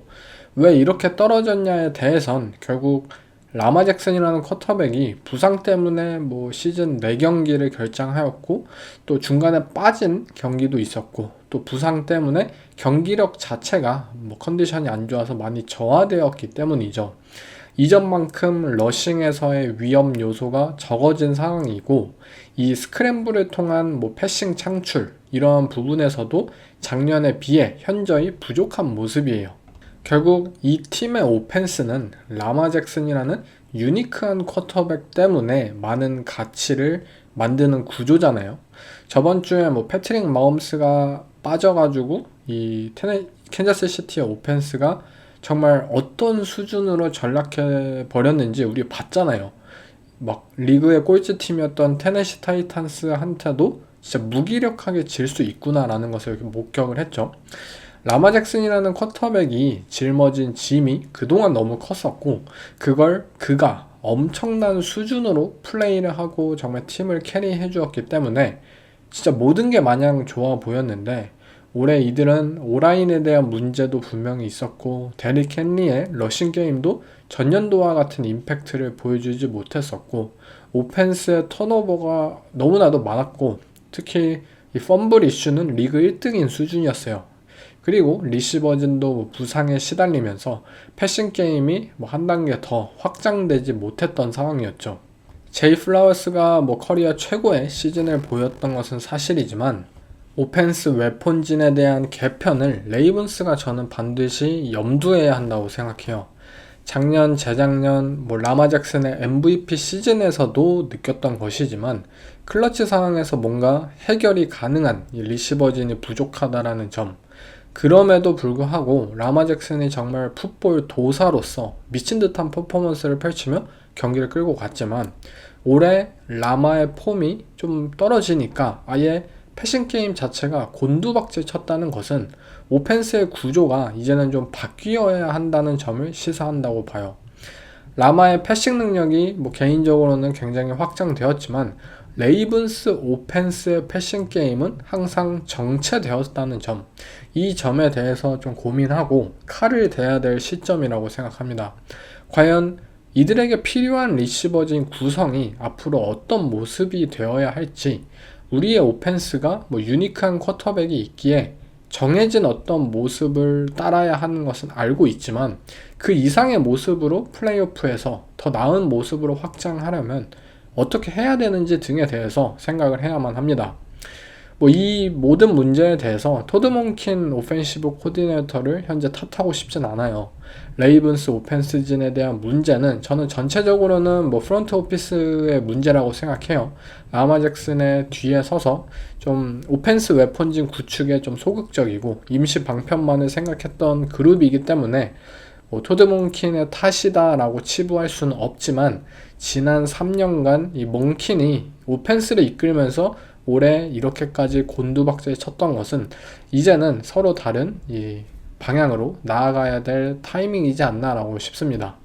왜 이렇게 떨어졌냐에 대해선 결국 라마 잭슨이라는 쿼터백이 부상 때문에 뭐 시즌 4경기를 결장하였고 또 중간에 빠진 경기도 있었고 또 부상 때문에 경기력 자체가 뭐 컨디션이 안 좋아서 많이 저하되었기 때문이죠. 이전만큼 러싱에서의 위험 요소가 적어진 상황이고, 이 스크램블을 통한 뭐 패싱 창출 이러한 부분에서도 작년에 비해 현저히 부족한 모습이에요. 결국 이 팀의 오펜스는 라마 잭슨이라는 유니크한 쿼터백 때문에 많은 가치를 만드는 구조잖아요. 저번 주에 뭐 패트릭 마홈스가 빠져가지고 이 캔자스 시티의 오펜스가 정말 어떤 수준으로 전락해 버렸는지 우리 봤잖아요. 막 리그의 꼴찌 팀이었던 테네시 타이탄스한테도 진짜 무기력하게 질 수 있구나라는 것을 목격을 했죠. 라마 잭슨이라는 쿼터백이 짊어진 짐이 그동안 너무 컸었고 그걸 그가 엄청난 수준으로 플레이를 하고 정말 팀을 캐리해 주었기 때문에 진짜 모든 게 마냥 좋아 보였는데, 올해 이들은 오라인에 대한 문제도 분명히 있었고 데릭 헨리의 러싱 게임도 전년도와 같은 임팩트를 보여주지 못했었고 오펜스의 턴오버가 너무나도 많았고 특히 이 펌블 이슈는 리그 1등인 수준이었어요. 그리고 리시버진도 뭐 부상에 시달리면서 패싱 게임이 뭐 한 단계 더 확장되지 못했던 상황이었죠. 제이 플라워스가 뭐 커리어 최고의 시즌을 보였던 것은 사실이지만 오펜스 웨폰진에 대한 개편을 레이븐스가 저는 반드시 염두해야 한다고 생각해요. 작년, 재작년 뭐 라마 잭슨의 MVP 시즌에서도 느꼈던 것이지만 클러치 상황에서 뭔가 해결이 가능한 이 리시버진이 부족하다라는 점, 그럼에도 불구하고 라마 잭슨이 정말 풋볼 도사로서 미친 듯한 퍼포먼스를 펼치며 경기를 끌고 갔지만 올해 라마의 폼이 좀 떨어지니까 아예 패싱 게임 자체가 곤두박질 쳤다는 것은 오펜스의 구조가 이제는 좀 바뀌어야 한다는 점을 시사한다고 봐요. 라마의 패싱 능력이 뭐 개인적으로는 굉장히 확장되었지만 레이븐스 오펜스의 패싱 게임은 항상 정체되었다는 점, 이 점에 대해서 좀 고민하고 칼을 대야 될 시점이라고 생각합니다. 과연 이들에게 필요한 리시버진 구성이 앞으로 어떤 모습이 되어야 할지, 우리의 오펜스가 뭐 유니크한 쿼터백이 있기에 정해진 어떤 모습을 따라야 하는 것은 알고 있지만 그 이상의 모습으로 플레이오프에서 더 나은 모습으로 확장하려면 어떻게 해야 되는지 등에 대해서 생각을 해야만 합니다. 뭐 이 모든 문제에 대해서 토드 몬킨 오펜시브 코디네이터를 현재 탓하고 싶진 않아요. 레이븐스 오펜스진에 대한 문제는 저는 전체적으로는 뭐 프론트 오피스의 문제라고 생각해요. 라마 잭슨의 뒤에 서서 좀 오펜스 웨폰진 구축에 좀 소극적이고 임시 방편만을 생각했던 그룹이기 때문에 뭐 토드 몬킨의 탓이다라고 치부할 수는 없지만 지난 3년간 이 몬킨이 오펜스를 이끌면서 올해 이렇게까지 곤두박질 쳤던 것은 이제는 서로 다른 이 방향으로 나아가야 될 타이밍이지 않나라고 싶습니다.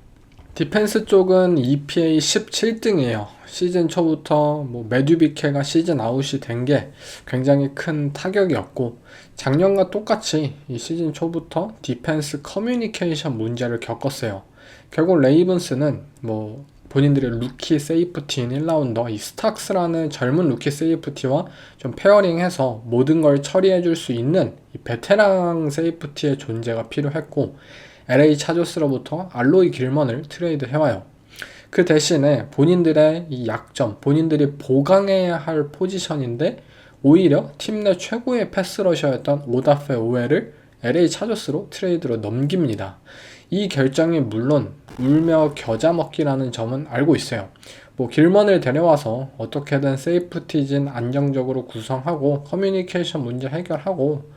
디펜스 쪽은 EPA 17등이에요. 시즌 초부터 뭐 메듀비케가 시즌 아웃이 된 게 굉장히 큰 타격이었고 작년과 똑같이 이 시즌 초부터 디펜스 커뮤니케이션 문제를 겪었어요. 결국 레이븐스는 뭐 본인들의 루키 세이프티인 1라운더 이 스탁스라는 젊은 루키 세이프티와 좀 페어링해서 모든 걸 처리해 줄 수 있는 이 베테랑 세이프티의 존재가 필요했고 LA 차저스로부터 알로이 길먼을 트레이드 해와요. 그 대신에 본인들의 이 약점, 본인들이 보강해야 할 포지션인데 오히려 팀 내 최고의 패스러셔였던 오다페 오웰을 LA 차저스로 트레이드로 넘깁니다. 이 결정이 물론 울며 겨자 먹기라는 점은 알고 있어요. 뭐 길먼을 데려와서 어떻게든 세이프티진 안정적으로 구성하고 커뮤니케이션 문제 해결하고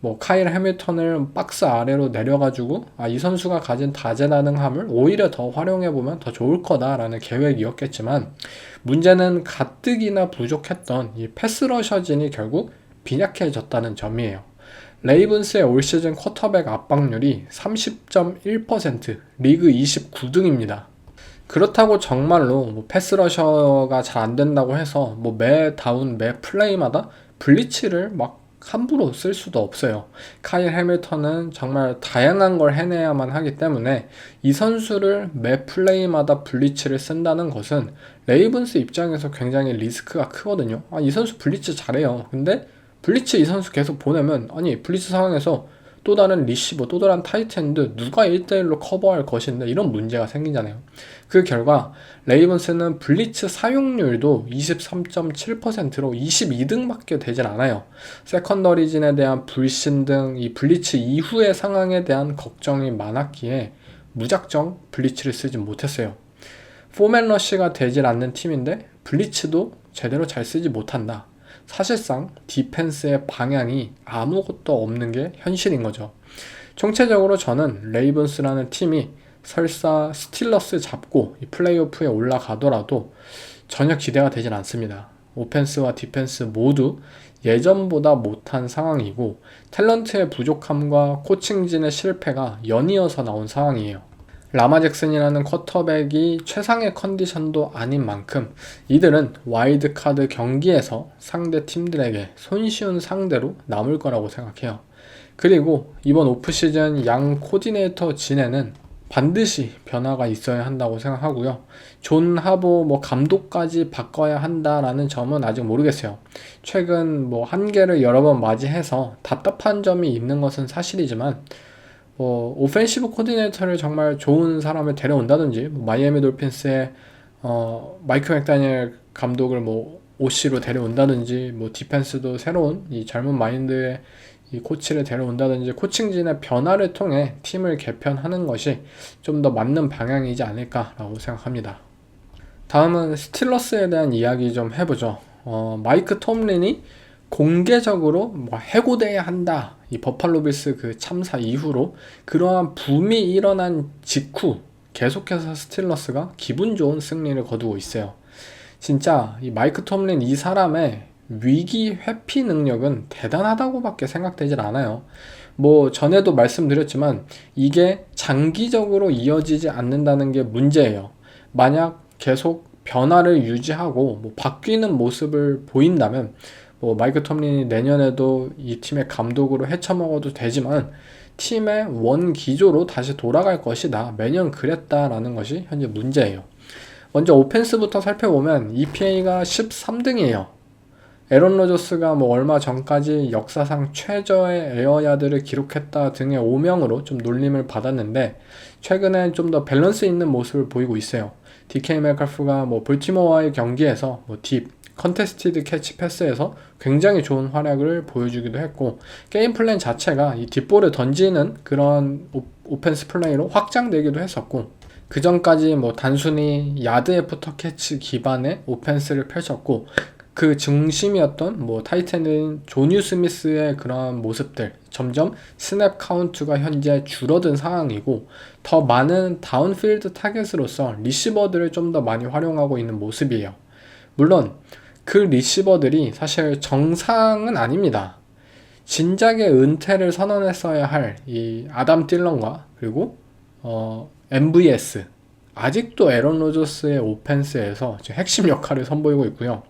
뭐 카일 해밀턴을 박스 아래로 내려가지고 이 선수가 가진 다재다능함을 오히려 더 활용해보면 더 좋을 거다라는 계획이었겠지만 문제는 가뜩이나 부족했던 이 패스러셔진이 결국 빈약해졌다는 점이에요. 레이븐스의 올 시즌 쿼터백 압박률이 30.1%, 리그 29등입니다. 그렇다고 정말로 뭐 패스러셔가 잘 안된다고 해서 뭐 매 다운, 매 플레이마다 블리츠를 막 함부로 쓸 수도 없어요. 카일 해밀턴은 정말 다양한 걸 해내야만 하기 때문에 이 선수를 매 플레이마다 블리츠를 쓴다는 것은 레이븐스 입장에서 굉장히 리스크가 크거든요. 이 선수 블리츠 잘해요. 근데 블리츠 이 선수 계속 보내면 블리츠 상황에서 또 다른 리시버, 또 다른 타이트엔드 누가 1대1로 커버할 것인데 이런 문제가 생기잖아요. 그 결과 레이븐스는 블리츠 사용률도 23.7%로 22등밖에 되질 않아요. 세컨더리진에 대한 불신 등 이 블리츠 이후의 상황에 대한 걱정이 많았기에 무작정 블리츠를 쓰진 못했어요. 포맨 러쉬가 되질 않는 팀인데 블리츠도 제대로 잘 쓰지 못한다. 사실상 디펜스의 방향이 아무것도 없는 게 현실인 거죠. 총체적으로 저는 레이븐스라는 팀이 설사 스틸러스 잡고 이 플레이오프에 올라가더라도 전혀 기대가 되진 않습니다. 오펜스와 디펜스 모두 예전보다 못한 상황이고 탤런트의 부족함과 코칭진의 실패가 연이어서 나온 상황이에요. 라마 잭슨이라는 쿼터백이 최상의 컨디션도 아닌 만큼 이들은 와일드카드 경기에서 상대 팀들에게 손쉬운 상대로 남을 거라고 생각해요. 그리고 이번 오프시즌 양 코디네이터 진에는 반드시 변화가 있어야 한다고 생각하고요. 존 하보 감독까지 바꿔야 한다라는 점은 아직 모르겠어요. 최근 한계를 여러 번 맞이해서 답답한 점이 있는 것은 사실이지만 오펜시브 코디네이터를 정말 좋은 사람을 데려온다든지 마이애미 돌핀스의 마이크 맥다니엘 감독을 OC로 데려온다든지 디펜스도 새로운 이 젊은 마인드의 이 코치를 데려온다든지 코칭진의 변화를 통해 팀을 개편하는 것이 좀 더 맞는 방향이지 않을까라고 생각합니다. 다음은 스틸러스에 대한 이야기 좀 해보죠. 마이크 톰린이 공개적으로 해고돼야 한다. 이 버팔로 빌스 그 참사 이후로 그러한 붐이 일어난 직후 계속해서 스틸러스가 기분 좋은 승리를 거두고 있어요. 진짜 이 마이크 톰린 이 사람의 위기 회피 능력은 대단하다고 밖에 생각되질 않아요. 전에도 말씀드렸지만 이게 장기적으로 이어지지 않는다는 게 문제예요. 만약 계속 변화를 유지하고 바뀌는 모습을 보인다면 마이크 톰린이 내년에도 이 팀의 감독으로 헤쳐먹어도 되지만 팀의 원기조로 다시 돌아갈 것이다. 매년 그랬다라는 것이 현재 문제예요. 먼저 오펜스부터 살펴보면 EPA가 13등이에요. 에런 로저스가 얼마 전까지 역사상 최저의 에어야드를 기록했다 등의 오명으로 좀 놀림을 받았는데 최근엔 좀 더 밸런스 있는 모습을 보이고 있어요. DK 메칼프가 볼티모어와의 경기에서 딥, 컨테스티드 캐치 패스에서 굉장히 좋은 활약을 보여주기도 했고, 게임 플랜 자체가 이 뒷볼을 던지는 그런 오펜스 플레이로 확장되기도 했었고, 그 전까지 뭐 단순히 야드 애프터 캐치 기반의 오펜스를 펼쳤고, 그 중심이었던 뭐 타이탄인 조뉴 스미스의 그런 모습들, 점점 스냅 카운트가 현재 줄어든 상황이고, 더 많은 다운필드 타겟으로서 리시버들을 좀 더 많이 활용하고 있는 모습이에요. 물론 그 리시버들이 사실 정상은 아닙니다. 진작에 은퇴를 선언했어야 할 이 아담 딜런과 그리고 MVS, 아직도 에런 로저스의 오펜스에서 지금 핵심 역할을 선보이고 있고요.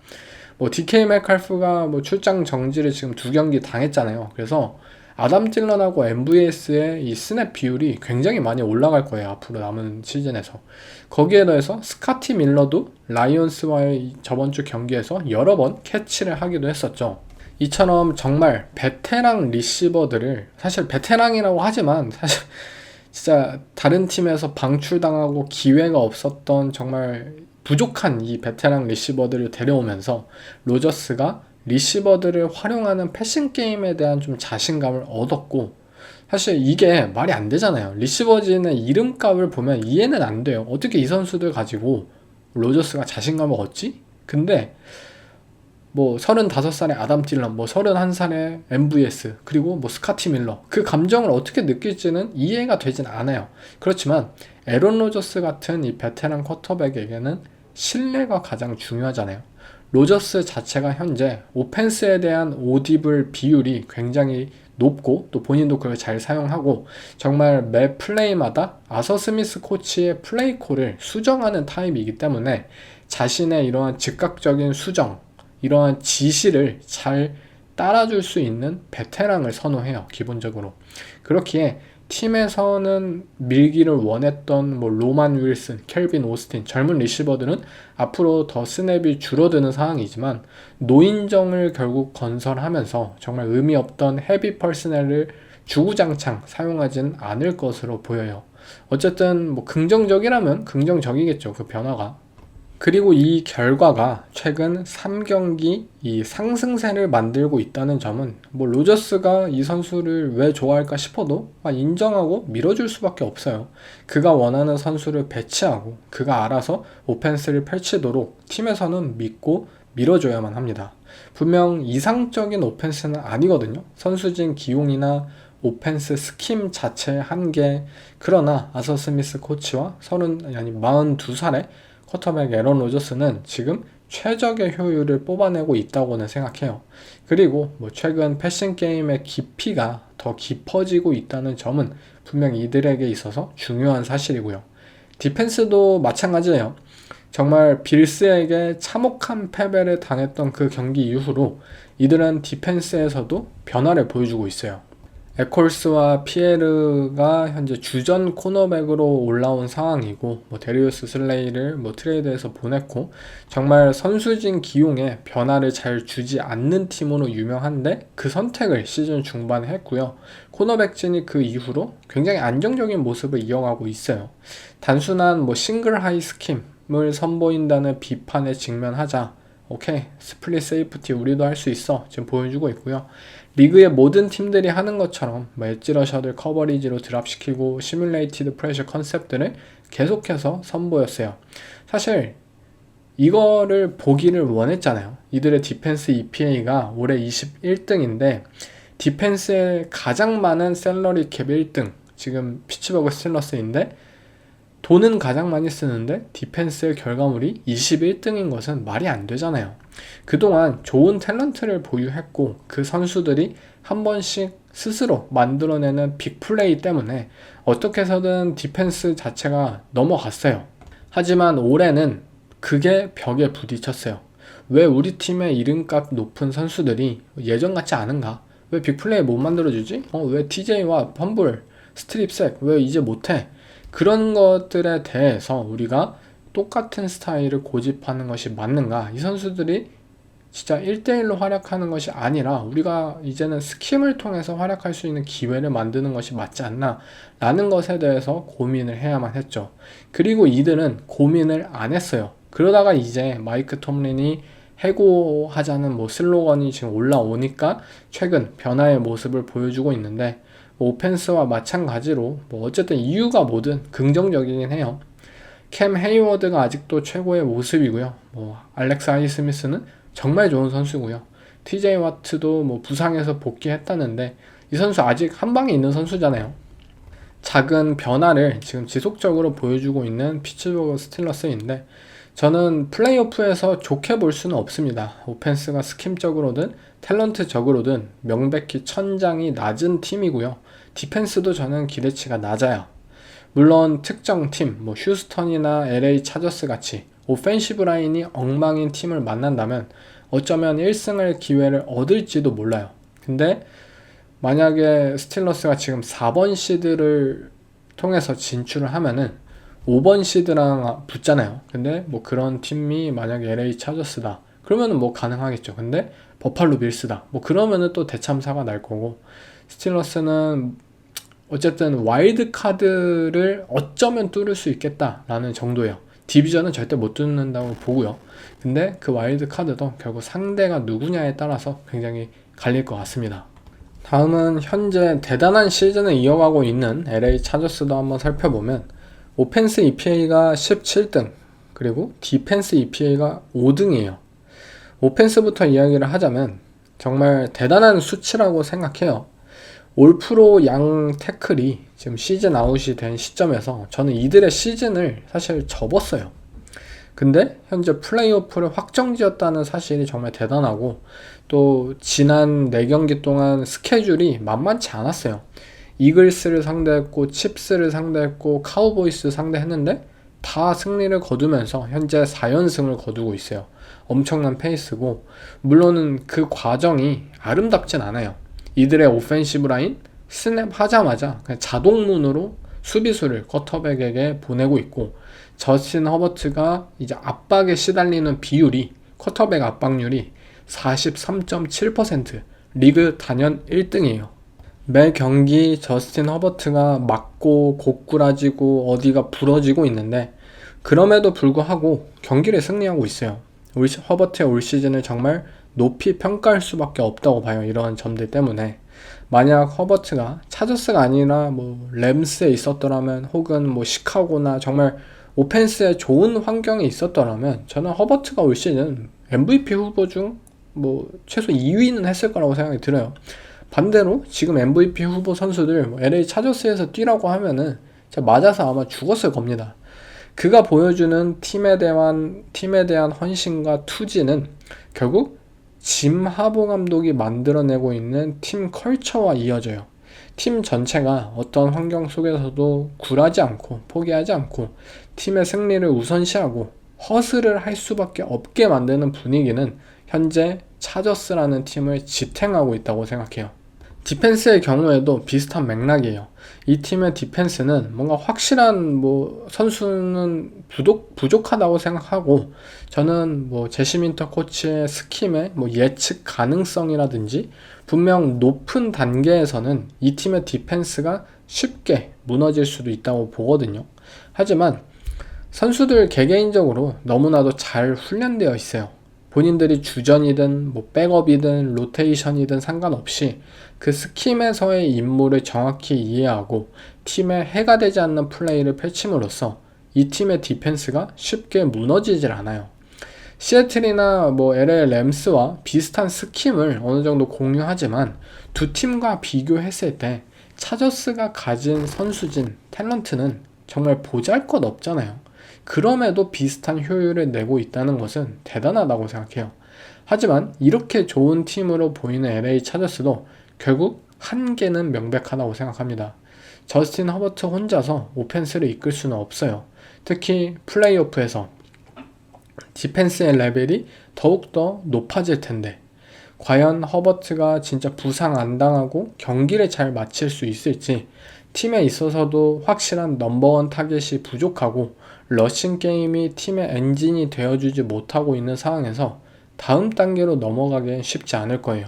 뭐 DK 메칼프가 뭐 출장 정지를 지금 2경기 당했잖아요. 그래서 아담 딜런하고 MVS의 이 스냅 비율이 굉장히 많이 올라갈 거예요, 앞으로 남은 시즌에서. 거기에 더해서 스카티 밀러도 라이온스와의 저번 주 경기에서 여러 번 캐치를 하기도 했었죠. 이처럼 정말 베테랑 리시버들을, 사실 베테랑이라고 하지만 사실 진짜 다른 팀에서 방출당하고 기회가 없었던 정말 부족한 이 베테랑 리시버들을 데려오면서 로저스가 리시버들을 활용하는 패싱 게임에 대한 좀 자신감을 얻었고, 사실 이게 말이 안 되잖아요. 리시버진의 이름값을 보면 이해는 안 돼요. 어떻게 이 선수들 가지고 로저스가 자신감을 얻지? 근데 뭐 35살의 아담 딜런, 뭐 31살의 MVS, 그리고 뭐 스카티 밀러, 그 감정을 어떻게 느낄지는 이해가 되진 않아요. 그렇지만 에런 로저스 같은 이 베테랑 쿼터백에게는 신뢰가 가장 중요하잖아요. 로저스 자체가 현재 오펜스에 대한 오디블 비율이 굉장히 높고, 또 본인도 그걸 잘 사용하고, 정말 매 플레이마다 아서 스미스 코치의 플레이 콜을 수정하는 타입이기 때문에 자신의 이러한 즉각적인 수정, 이러한 지시를 잘 따라줄 수 있는 베테랑을 선호해요, 기본적으로. 그렇기에 팀에서는 밀기를 원했던 뭐 로만 윌슨, 켈빈 오스틴, 젊은 리시버들은 앞으로 더 스냅이 줄어드는 상황이지만, 노인정을 결국 건설하면서 정말 의미 없던 헤비 퍼스널을 주구장창 사용하진 않을 것으로 보여요. 어쨌든 뭐 긍정적이라면 긍정적이겠죠, 그 변화가. 그리고 이 결과가 최근 3경기 이 상승세를 만들고 있다는 점은, 뭐 로저스가 이 선수를 왜 좋아할까 싶어도 인정하고 밀어줄 수밖에 없어요. 그가 원하는 선수를 배치하고 그가 알아서 오펜스를 펼치도록 팀에서는 믿고 밀어줘야만 합니다. 분명 이상적인 오펜스는 아니거든요. 선수진 기용이나 오펜스 스킴 자체의 한계. 그러나 아서 스미스 코치와 42살의 쿼터백 에런 로저스는 지금 최적의 효율을 뽑아내고 있다고는 생각해요. 그리고 뭐 최근 패싱 게임의 깊이가 더 깊어지고 있다는 점은 분명 이들에게 있어서 중요한 사실이고요. 디펜스도 마찬가지예요. 정말 빌스에게 참혹한 패배를 당했던 그 경기 이후로 이들은 디펜스에서도 변화를 보여주고 있어요. 에콜스와 피에르가 현재 주전 코너백으로 올라온 상황이고, 뭐 데리우스 슬레이를 뭐 트레이드해서 보냈고, 정말 선수진 기용에 변화를 잘 주지 않는 팀으로 유명한데 그 선택을 시즌 중반에 했고요. 코너백진이 그 이후로 굉장히 안정적인 모습을 이어가고 있어요. 단순한 뭐 싱글 하이 스킴을 선보인다는 비판에 직면하자 오케이, 스플릿 세이프티 우리도 할 수 있어 지금 보여주고 있고요. 리그의 모든 팀들이 하는 것처럼 엣지 러셔들 커버리지로 드랍시키고 시뮬레이티드 프레셔 컨셉들을 계속해서 선보였어요. 사실 이거를 보기를 원했잖아요. 이들의 디펜스 EPA가 올해 21등인데 디펜스에 가장 많은 셀러리 캡 1등, 지금 피츠버그 스틸러스인데 돈은 가장 많이 쓰는데 디펜스의 결과물이 21등인 것은 말이 안 되잖아요. 그동안 좋은 탤런트를 보유했고 그 선수들이 한 번씩 스스로 만들어내는 빅플레이 때문에 어떻게 해서든 디펜스 자체가 넘어갔어요. 하지만 올해는 그게 벽에 부딪혔어요. 왜 우리 팀의 이름값 높은 선수들이 예전 같지 않은가? 왜 빅플레이 못 만들어주지? 왜 TJ와 펌블, 스트립색 왜 이제 못해? 그런 것들에 대해서 우리가 똑같은 스타일을 고집하는 것이 맞는가? 이 선수들이 진짜 1대1로 활약하는 것이 아니라 우리가 이제는 스킴을 통해서 활약할 수 있는 기회를 만드는 것이 맞지 않나? 라는 것에 대해서 고민을 해야만 했죠. 그리고 이들은 고민을 안 했어요. 그러다가 이제 마이크 톰린이 해고하자는 뭐 슬로건이 지금 올라오니까 최근 변화의 모습을 보여주고 있는데, 뭐 오펜스와 마찬가지로 뭐 어쨌든 이유가 뭐든 긍정적이긴 해요. 캠 헤이워드가 아직도 최고의 모습이고요. 뭐 알렉스 하이스미스는 정말 좋은 선수고요. TJ 와트도 뭐 부상에서 복귀했다는데 이 선수 아직 한 방에 있는 선수잖아요. 작은 변화를 지금 지속적으로 보여주고 있는 피츠버그 스틸러스인데, 저는 플레이오프에서 좋게 볼 수는 없습니다. 오펜스가 스킴적으로든 탤런트적으로든 명백히 천장이 낮은 팀이고요. 디펜스도 저는 기대치가 낮아요. 물론 특정 팀, 뭐 휴스턴이나 LA 차저스 같이 오펜시브 라인이 엉망인 팀을 만난다면 어쩌면 1승을 기회를 얻을지도 몰라요. 근데 만약에 스틸러스가 지금 4번 시드를 통해서 진출을 하면은 5번 시드랑 붙잖아요. 근데 뭐 그런 팀이 만약에 LA 차저스다, 그러면은 뭐 가능하겠죠. 근데 버팔로 빌스다, 뭐 그러면은 또 대참사가 날 거고, 스틸러스는 어쨌든 와일드 카드를 어쩌면 뚫을 수 있겠다라는 정도예요. 디비전은 절대 못 뚫는다고 보고요. 근데 그 와일드 카드도 결국 상대가 누구냐에 따라서 굉장히 갈릴 것 같습니다. 다음은 현재 대단한 시즌을 이어가고 있는 LA 차저스도 한번 살펴보면, 오펜스 EPA가 17등, 그리고 디펜스 EPA가 5등이에요. 오펜스부터 이야기를 하자면 정말 대단한 수치라고 생각해요. 올프로 양 태클이 지금 시즌 아웃이 된 시점에서 저는 이들의 시즌을 사실 접었어요. 근데 현재 플레이오프를 확정지었다는 사실이 정말 대단하고, 또 지난 4경기 동안 스케줄이 만만치 않았어요. 이글스를 상대했고 칩스를 상대했고 카우보이스 상대했는데 다 승리를 거두면서 현재 4연승을 거두고 있어요. 엄청난 페이스고, 물론 그 과정이 아름답진 않아요. 이들의 오펜시브 라인 스냅 하자마자 그냥 자동문으로 수비수를 쿼터백에게 보내고 있고, 저스틴 허버트가 이제 압박에 시달리는 비율이, 쿼터백 압박률이 43.7%, 리그 단연 1등이에요. 매 경기 저스틴 허버트가 맞고 고꾸라지고 어디가 부러지고 있는데, 그럼에도 불구하고 경기를 승리하고 있어요. 허버트의 올 시즌을 정말 높이 평가할 수밖에 없다고 봐요. 이런 점들 때문에. 만약 허버트가 차저스가 아니라 뭐 램스에 있었더라면, 혹은 뭐 시카고나 정말 오펜스에 좋은 환경에 있었더라면, 저는 허버트가 올 시즌 MVP 후보 중 뭐 최소 2위는 했을 거라고 생각이 들어요. 반대로 지금 MVP 후보 선수들 뭐 LA 차저스에서 뛰라고 하면은 진짜 맞아서 아마 죽었을 겁니다. 그가 보여주는 팀에 대한 헌신과 투지는 결국 짐 하보 감독이 만들어내고 있는 팀 컬처와 이어져요. 팀 전체가 어떤 환경 속에서도 굴하지 않고 포기하지 않고 팀의 승리를 우선시하고 허슬을 할 수밖에 없게 만드는 분위기는 현재 차저스라는 팀을 지탱하고 있다고 생각해요. 디펜스의 경우에도 비슷한 맥락이에요. 이 팀의 디펜스는 뭔가 확실한 뭐 선수는 부족하다고 생각하고, 저는 뭐 제시 민터 코치의 스킴의 뭐 예측 가능성이라든지 분명 높은 단계에서는 이 팀의 디펜스가 쉽게 무너질 수도 있다고 보거든요. 하지만 선수들 개개인적으로 너무나도 잘 훈련되어 있어요. 본인들이 주전이든 뭐 백업이든 로테이션이든 상관없이 그 스킴에서의 임무를 정확히 이해하고 팀에 해가 되지 않는 플레이를 펼침으로써 이 팀의 디펜스가 쉽게 무너지질 않아요. 시애틀이나 뭐 LA 램스와 비슷한 스킴을 어느 정도 공유하지만 두 팀과 비교했을 때 차저스가 가진 선수진 탤런트는 정말 보잘것없잖아요. 그럼에도 비슷한 효율을 내고 있다는 것은 대단하다고 생각해요. 하지만 이렇게 좋은 팀으로 보이는 LA 차저스도 결국 한계는 명백하다고 생각합니다. 저스틴 허버트 혼자서 오펜스를 이끌 수는 없어요. 특히 플레이오프에서 디펜스의 레벨이 더욱더 높아질 텐데, 과연 허버트가 진짜 부상 안 당하고 경기를 잘 마칠 수 있을지, 팀에 있어서도 확실한 넘버원 타겟이 부족하고 러싱 게임이 팀의 엔진이 되어주지 못하고 있는 상황에서 다음 단계로 넘어가기엔 쉽지 않을 거예요.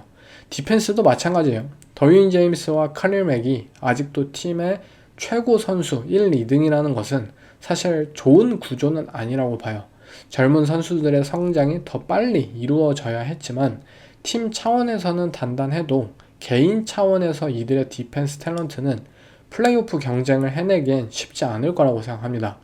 디펜스도 마찬가지예요. 더윈 제임스와 칼릴 맥이 아직도 팀의 최고 선수 1, 2등이라는 것은 사실 좋은 구조는 아니라고 봐요. 젊은 선수들의 성장이 더 빨리 이루어져야 했지만 팀 차원에서는 단단해도 개인 차원에서 이들의 디펜스 탤런트는 플레이오프 경쟁을 해내기엔 쉽지 않을 거라고 생각합니다.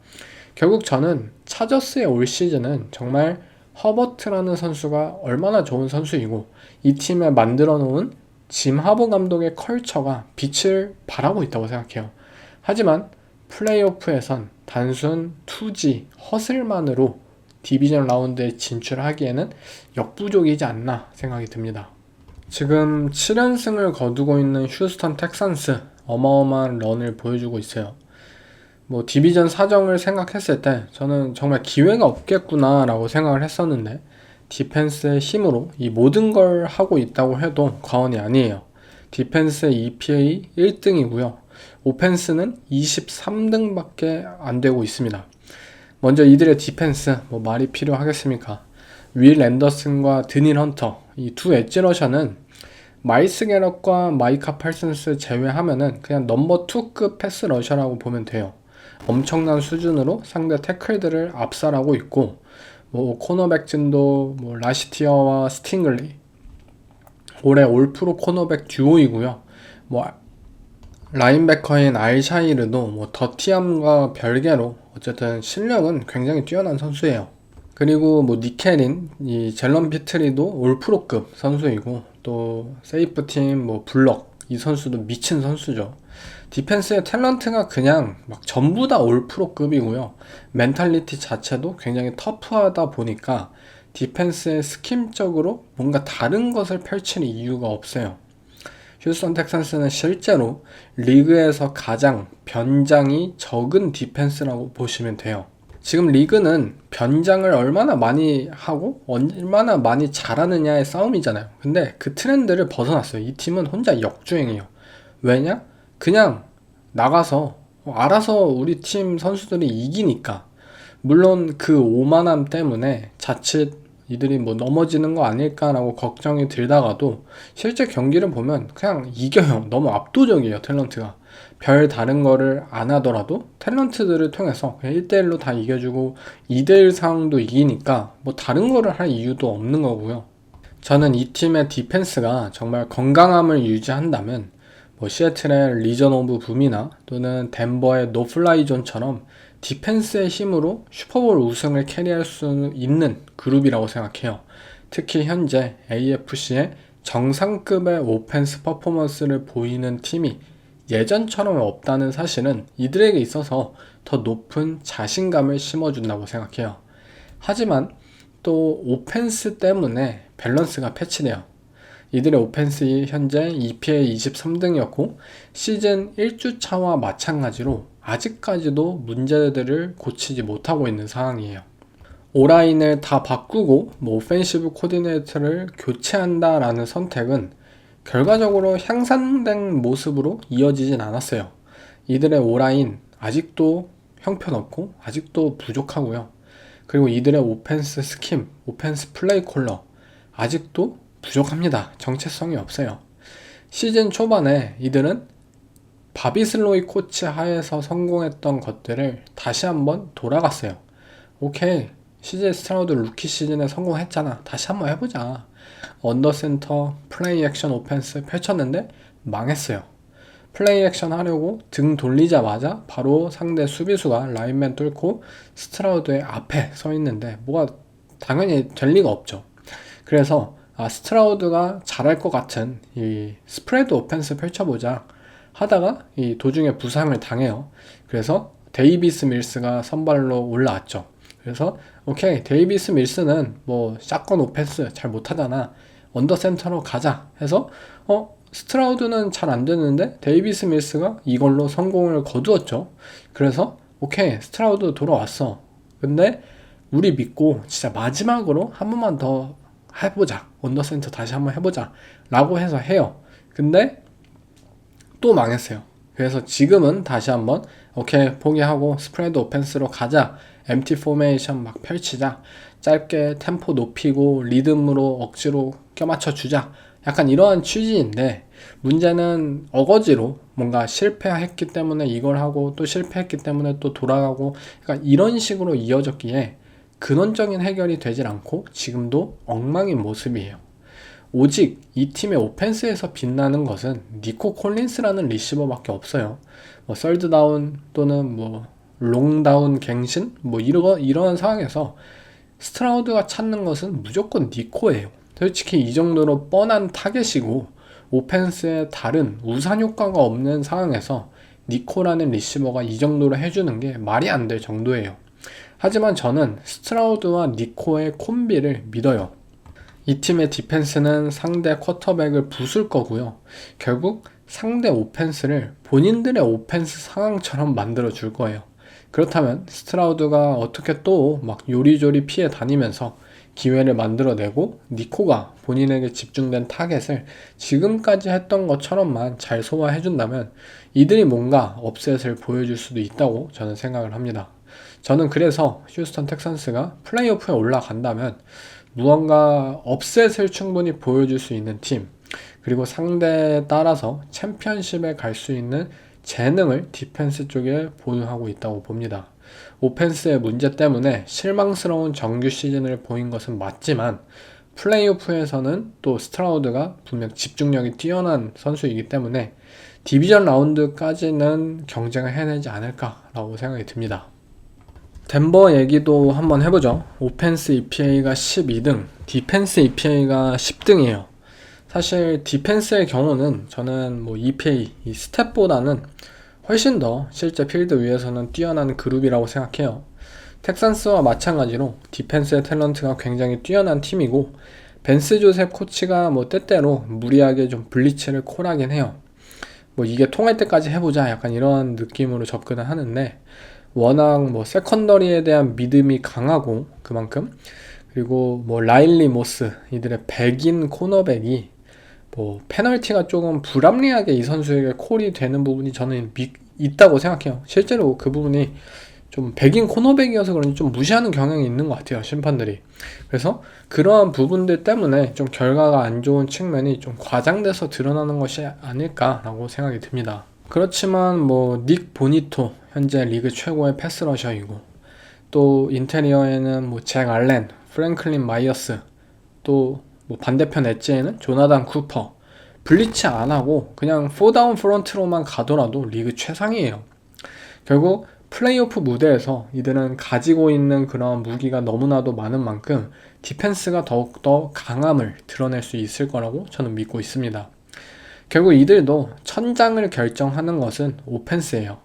결국 저는 차저스의 올 시즌은 정말 허버트라는 선수가 얼마나 좋은 선수이고 이 팀에 만들어 놓은 짐 하버 감독의 컬처가 빛을 발하고 있다고 생각해요. 하지만 플레이오프에선 단순 투지, 허슬만으로 디비전 라운드에 진출하기에는 역부족이지 않나 생각이 듭니다. 지금 7연승을 거두고 있는 휴스턴 텍산스 어마어마한 런을 보여주고 있어요. 뭐 디비전 사정을 생각했을 때 저는 정말 기회가 없겠구나 라고 생각을 했었는데 디펜스의 힘으로 이 모든 걸 하고 있다고 해도 과언이 아니에요. 디펜스의 EPA 1등이고요. 오펜스는 23등밖에 안 되고 있습니다. 먼저 이들의 디펜스, 뭐 말이 필요하겠습니까? 윌 앤더슨과 드닐 헌터, 이 두 엣지 러셔는 마일스 게럿과 마이카 팔슨스 제외하면은 그냥 넘버 2급 패스 러셔라고 보면 돼요. 엄청난 수준으로 상대 태클들을 압살하고 있고, 뭐 코너백 진도 뭐 라시티어와 스팅글리, 올해 올프로 코너백 듀오이고요. 뭐 라인베커인 알샤이르도 뭐 더티함과 별개로 어쨌든 실력은 굉장히 뛰어난 선수예요. 그리고 뭐 니켈인, 이 젤런 피트리도 올프로급 선수이고 또 세이프팀 뭐 블럭 이 선수도 미친 선수죠. 디펜스의 탤런트가 그냥 막 전부 다 올프로급이고요. 멘탈리티 자체도 굉장히 터프하다 보니까 디펜스의 스킴적으로 뭔가 다른 것을 펼칠 이유가 없어요. 휴스턴 텍산스는 실제로 리그에서 가장 변장이 적은 디펜스라고 보시면 돼요. 지금 리그는 변장을 얼마나 많이 하고 얼마나 많이 잘하느냐의 싸움이잖아요. 근데 그 트렌드를 벗어났어요. 이 팀은 혼자 역주행해요. 왜냐? 그냥 나가서 알아서 우리 팀 선수들이 이기니까. 물론 그 오만함 때문에 자칫 이들이 뭐 넘어지는 거 아닐까라고 걱정이 들다가도 실제 경기를 보면 그냥 이겨요. 너무 압도적이에요, 탤런트가. 별 다른 거를 안 하더라도 탤런트들을 통해서 그냥 1대1로 다 이겨주고 2대1 상황도 이기니까 뭐 다른 거를 할 이유도 없는 거고요. 저는 이 팀의 디펜스가 정말 건강함을 유지한다면 뭐 시애틀의 리전 오브 붐이나 또는 덴버의 노플라이 존처럼 디펜스의 힘으로 슈퍼볼 우승을 캐리할 수 있는 그룹이라고 생각해요. 특히 현재 AFC의 정상급의 오펜스 퍼포먼스를 보이는 팀이 예전처럼 없다는 사실은 이들에게 있어서 더 높은 자신감을 심어준다고 생각해요. 하지만 또 오펜스 때문에 밸런스가 패치돼요. 이들의 오펜스이 현재 EPA 23등이었고 시즌 1주차와 마찬가지로 아직까지도 문제들을 고치지 못하고 있는 상황이에요. 오라인을 다 바꾸고 오펜시브 코디네이터를 교체한다라는 선택은 결과적으로 향상된 모습으로 이어지진 않았어요. 이들의 오라인 아직도 형편없고 아직도 부족하고요. 그리고 이들의 오펜스 스킴, 오펜스 플레이 콜러 아직도 부족합니다. 정체성이 없어요. 시즌 초반에 이들은 바비슬로이 코치 하에서 성공했던 것들을 다시 한번 돌아갔어요. 오케이, CJ 스트라우드 루키 시즌에 성공했잖아. 다시 한번 해보자. 언더센터 플레이 액션 오펜스 펼쳤는데 망했어요. 플레이 액션 하려고 등 돌리자마자 바로 상대 수비수가 라인맨 뚫고 스트라우드의 앞에 서 있는데 뭐가 당연히 될 리가 없죠. 그래서 스트라우드가 잘할 것 같은 이 스프레드 오펜스 펼쳐보자 하다가 이 도중에 부상을 당해요. 그래서 데이비스 밀스가 선발로 올라왔죠. 그래서 오케이, 데이비스 밀스는 뭐 샷건 오펜스 잘 못하잖아. 언더센터로 가자 해서 스트라우드는 잘 안되는데 데이비스 밀스가 이걸로 성공을 거두었죠. 그래서 오케이, 스트라우드 돌아왔어. 근데 우리 믿고 진짜 마지막으로 한 번만 더 해보자. 언더센터 다시 한번 해보자 라고 해서 해요. 근데 또 망했어요. 그래서 지금은 다시 한번 오케이, 포기하고 스프레드 오펜스로 가자. MT 포메이션 막 펼치자. 짧게 템포 높이고 리듬으로 억지로 껴맞춰 주자. 약간 이러한 취지인데 문제는 어거지로 뭔가 실패했기 때문에 이걸 하고 또 실패했기 때문에 또 돌아가고 약간 이런 식으로 이어졌기에 근원적인 해결이 되질 않고 지금도 엉망인 모습이에요. 오직 이 팀의 오펜스에서 빛나는 것은 니코 콜린스라는 리시버밖에 없어요. 뭐 썰드다운 또는 뭐 롱다운 갱신 뭐 이런 상황에서 스트라우드가 찾는 것은 무조건 니코예요. 솔직히 이 정도로 뻔한 타겟이고 오펜스에 다른 우산 효과가 없는 상황에서 니코라는 리시버가 이 정도로 해주는 게 말이 안 될 정도예요. 하지만 저는 스트라우드와 니코의 콤비를 믿어요. 이 팀의 디펜스는 상대 쿼터백을 부술 거고요. 결국 상대 오펜스를 본인들의 오펜스 상황처럼 만들어 줄 거예요. 그렇다면 스트라우드가 어떻게 또 막 요리조리 피해 다니면서 기회를 만들어내고 니코가 본인에게 집중된 타겟을 지금까지 했던 것처럼만 잘 소화해준다면 이들이 뭔가 업셋을 보여줄 수도 있다고 저는 생각을 합니다. 저는 그래서 휴스턴 텍산스가 플레이오프에 올라간다면 무언가 업셋을 충분히 보여줄 수 있는 팀, 그리고 상대에 따라서 챔피언십에 갈 수 있는 재능을 디펜스 쪽에 보유하고 있다고 봅니다. 오펜스의 문제 때문에 실망스러운 정규 시즌을 보인 것은 맞지만 플레이오프에서는 또 스트라우드가 분명 집중력이 뛰어난 선수이기 때문에 디비전 라운드까지는 경쟁을 해내지 않을까라고 생각이 듭니다. 덴버 얘기도 한번 해보죠. 오펜스 EPA가 12등, 디펜스 EPA가 10등이에요. 사실 디펜스의 경우는 저는 뭐 EPA, 이 스탯보다는 훨씬 더 실제 필드 위에서는 뛰어난 그룹이라고 생각해요. 텍산스와 마찬가지로 디펜스의 탤런트가 굉장히 뛰어난 팀이고 벤스 조셉 코치가 뭐 때때로 무리하게 좀 블리츠를 콜하긴 해요. 뭐 이게 통할 때까지 해보자 약간 이런 느낌으로 접근을 하는데 워낙 뭐 세컨더리에 대한 믿음이 강하고 그만큼 그리고 뭐 라일리 모스 이들의 백인 코너백이 뭐 페널티가 조금 불합리하게 이 선수에게 콜이 되는 부분이 저는 있다고 생각해요. 실제로 그 부분이 좀 백인 코너백이어서 그런지 좀 무시하는 경향이 있는 것 같아요, 심판들이. 그래서 그러한 부분들 때문에 좀 결과가 안 좋은 측면이 좀 과장돼서 드러나는 것이 아닐까라고 생각이 듭니다. 그렇지만 뭐 닉 보니토 현재 리그 최고의 패스러셔이고 또 인테리어에는 뭐 잭 알렌, 프랭클린 마이어스 또 뭐 반대편 엣지에는 조나단 쿠퍼 블리츠 안 하고 그냥 4다운 프런트로만 가더라도 리그 최상이에요. 결국 플레이오프 무대에서 이들은 가지고 있는 그런 무기가 너무나도 많은 만큼 디펜스가 더욱더 강함을 드러낼 수 있을 거라고 저는 믿고 있습니다. 결국 이들도 천장을 결정하는 것은 오펜스예요.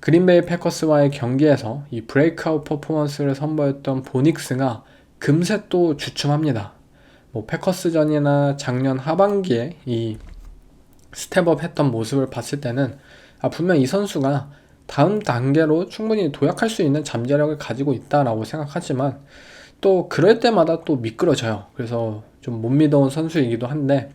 그린베이 패커스와의 경기에서 이 브레이크아웃 퍼포먼스를 선보였던 보닉스가 금세 또 주춤합니다. 뭐 패커스전이나 작년 하반기에 이 스텝업 했던 모습을 봤을 때는 분명 이 선수가 다음 단계로 충분히 도약할 수 있는 잠재력을 가지고 있다라고 생각하지만 또 그럴 때마다 또 미끄러져요. 그래서 좀 못 믿어온 선수이기도 한데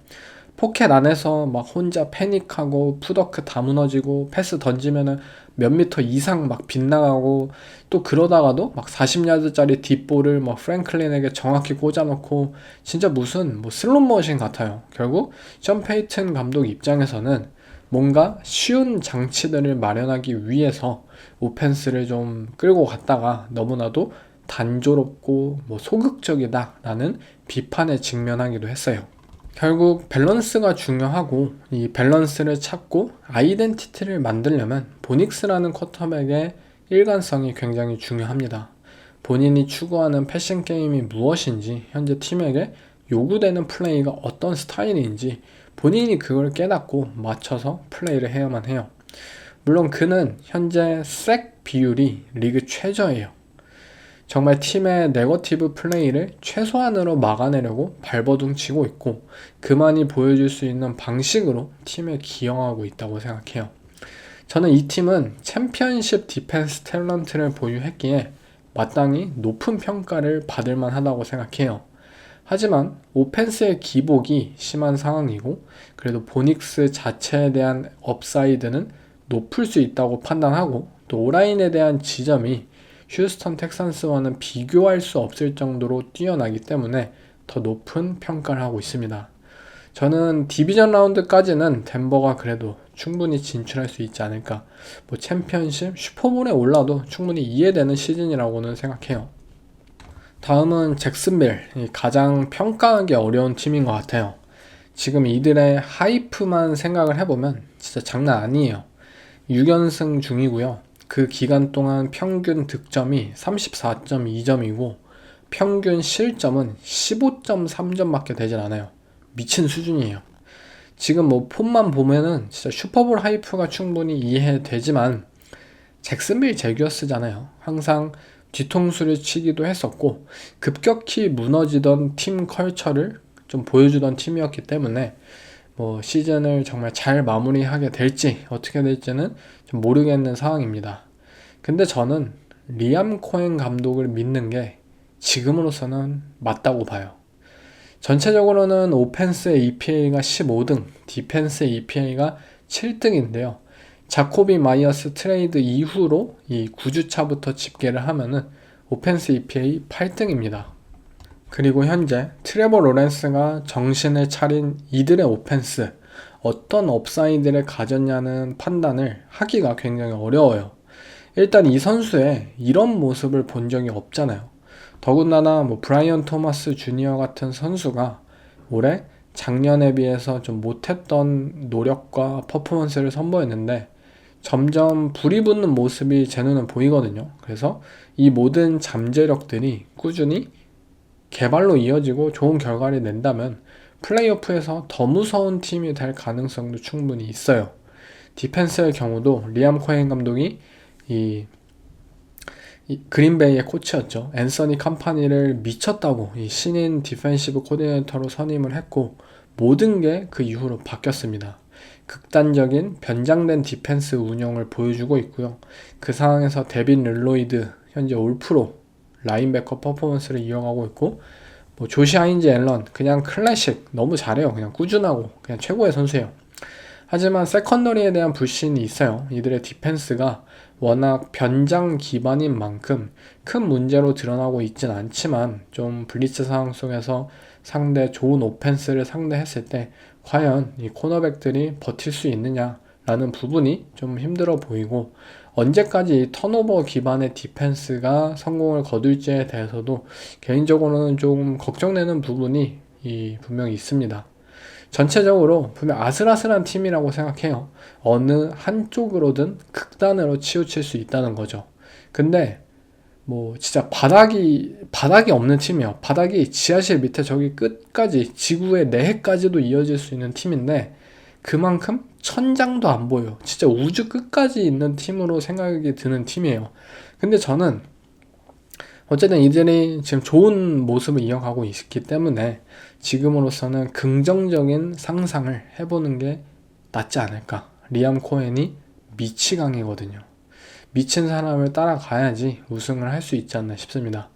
포켓 안에서 막 혼자 패닉하고 풋워크 다 무너지고 패스 던지면은 몇 미터 이상 막 빗나가고 또 그러다가도 막 40야드짜리 딥볼을 막 프랭클린에게 정확히 꽂아놓고 진짜 무슨 뭐 슬롯머신 같아요. 결국 션 페이튼 감독 입장에서는 뭔가 쉬운 장치들을 마련하기 위해서 오펜스를 좀 끌고 갔다가 너무나도 단조롭고 뭐 소극적이다라는 비판에 직면하기도 했어요. 결국 밸런스가 중요하고 이 밸런스를 찾고 아이덴티티를 만들려면 보닉스라는 쿼터백의 일관성이 굉장히 중요합니다. 본인이 추구하는 패션 게임이 무엇인지, 현재 팀에게 요구되는 플레이가 어떤 스타일인지 본인이 그걸 깨닫고 맞춰서 플레이를 해야만 해요. 물론 그는 현재 색 비율이 리그 최저예요. 정말 팀의 네거티브 플레이를 최소한으로 막아내려고 발버둥치고 있고 그만이 보여줄 수 있는 방식으로 팀에 기용하고 있다고 생각해요. 저는 이 팀은 챔피언십 디펜스 탤런트를 보유했기에 마땅히 높은 평가를 받을 만하다고 생각해요. 하지만 오펜스의 기복이 심한 상황이고 그래도 보닉스 자체에 대한 업사이드는 높을 수 있다고 판단하고 또 오라인에 대한 지점이 휴스턴 텍산스와는 비교할 수 없을 정도로 뛰어나기 때문에 더 높은 평가를 하고 있습니다. 저는 디비전 라운드까지는 덴버가 그래도 충분히 진출할 수 있지 않을까. 뭐 챔피언십, 슈퍼볼에 올라도 충분히 이해되는 시즌이라고는 생각해요. 다음은 잭슨빌, 이 가장 평가하기 어려운 팀인 것 같아요. 지금 이들의 하이프만 생각을 해보면 진짜 장난 아니에요. 6연승 중이고요. 그 기간 동안 평균 득점이 34.2점이고 평균 실점은 15.3점밖에 되질 않아요. 미친 수준이에요. 지금 뭐 폼만 보면은 진짜 슈퍼볼 하이프가 충분히 이해되지만 잭슨빌 제규어스잖아요. 항상 뒤통수를 치기도 했었고 급격히 무너지던 팀 컬처를 좀 보여주던 팀이었기 때문에 뭐 시즌을 정말 잘 마무리하게 될지 어떻게 될지는 좀 모르겠는 상황입니다. 근데 저는 리암 코엔 감독을 믿는 게 지금으로서는 맞다고 봐요. 전체적으로는 오펜스의 EPA가 15등, 디펜스의 EPA가 7등인데요. 자코비 마이어스 트레이드 이후로 이 9주차부터 집계를 하면은 오펜스 EPA 8등입니다. 그리고 현재 트레버 로렌스가 정신을 차린 이들의 오펜스 어떤 업사이드를 가졌냐는 판단을 하기가 굉장히 어려워요. 일단 이 선수의 이런 모습을 본 적이 없잖아요. 더군다나 뭐 브라이언 토마스 주니어 같은 선수가 올해 작년에 비해서 좀 못했던 노력과 퍼포먼스를 선보였는데 점점 불이 붙는 모습이 제 눈에 보이거든요. 그래서 이 모든 잠재력들이 꾸준히 개발로 이어지고 좋은 결과를 낸다면 플레이오프에서 더 무서운 팀이 될 가능성도 충분히 있어요. 디펜스의 경우도 리암 코엔 감독이 이 그린베이의 코치였죠. 앤서니 캄파니를 미쳤다고 이 신인 디펜시브 코디네이터로 선임을 했고 모든 게 그 이후로 바뀌었습니다. 극단적인 변장된 디펜스 운영을 보여주고 있고요. 그 상황에서 데빈 릴로이드 현재 올프로 라인베커 퍼포먼스를 이어가고 있고 뭐 조시 하인즈 앨런 그냥 클래식 너무 잘해요. 그냥 꾸준하고 그냥 최고의 선수예요. 하지만 세컨더리에 대한 불신이 있어요. 이들의 디펜스가 워낙 변장 기반인 만큼 큰 문제로 드러나고 있진 않지만 좀 블리츠 상황 속에서 상대 좋은 오펜스를 상대했을 때 과연 이 코너백들이 버틸 수 있느냐라는 부분이 좀 힘들어 보이고 언제까지 이 턴오버 기반의 디펜스가 성공을 거둘지에 대해서도 개인적으로는 좀 걱정되는 부분이 분명히 있습니다. 전체적으로 분명 아슬아슬한 팀이라고 생각해요. 어느 한쪽으로든 극단으로 치우칠 수 있다는 거죠. 근데 뭐 진짜 바닥이 없는 팀이에요. 바닥이 지하실 밑에 저기 끝까지 지구의 내해까지도 이어질 수 있는 팀인데 그만큼 천장도 안 보여. 진짜 우주 끝까지 있는 팀으로 생각이 드는 팀이에요. 근데 저는 어쨌든 이들이 지금 좋은 모습을 이어가고 있기 때문에 지금으로서는 긍정적인 상상을 해보는 게 낫지 않을까. 리암 코엔이 미치광이거든요. 미친 사람을 따라가야지 우승을 할 수 있지 않나 싶습니다.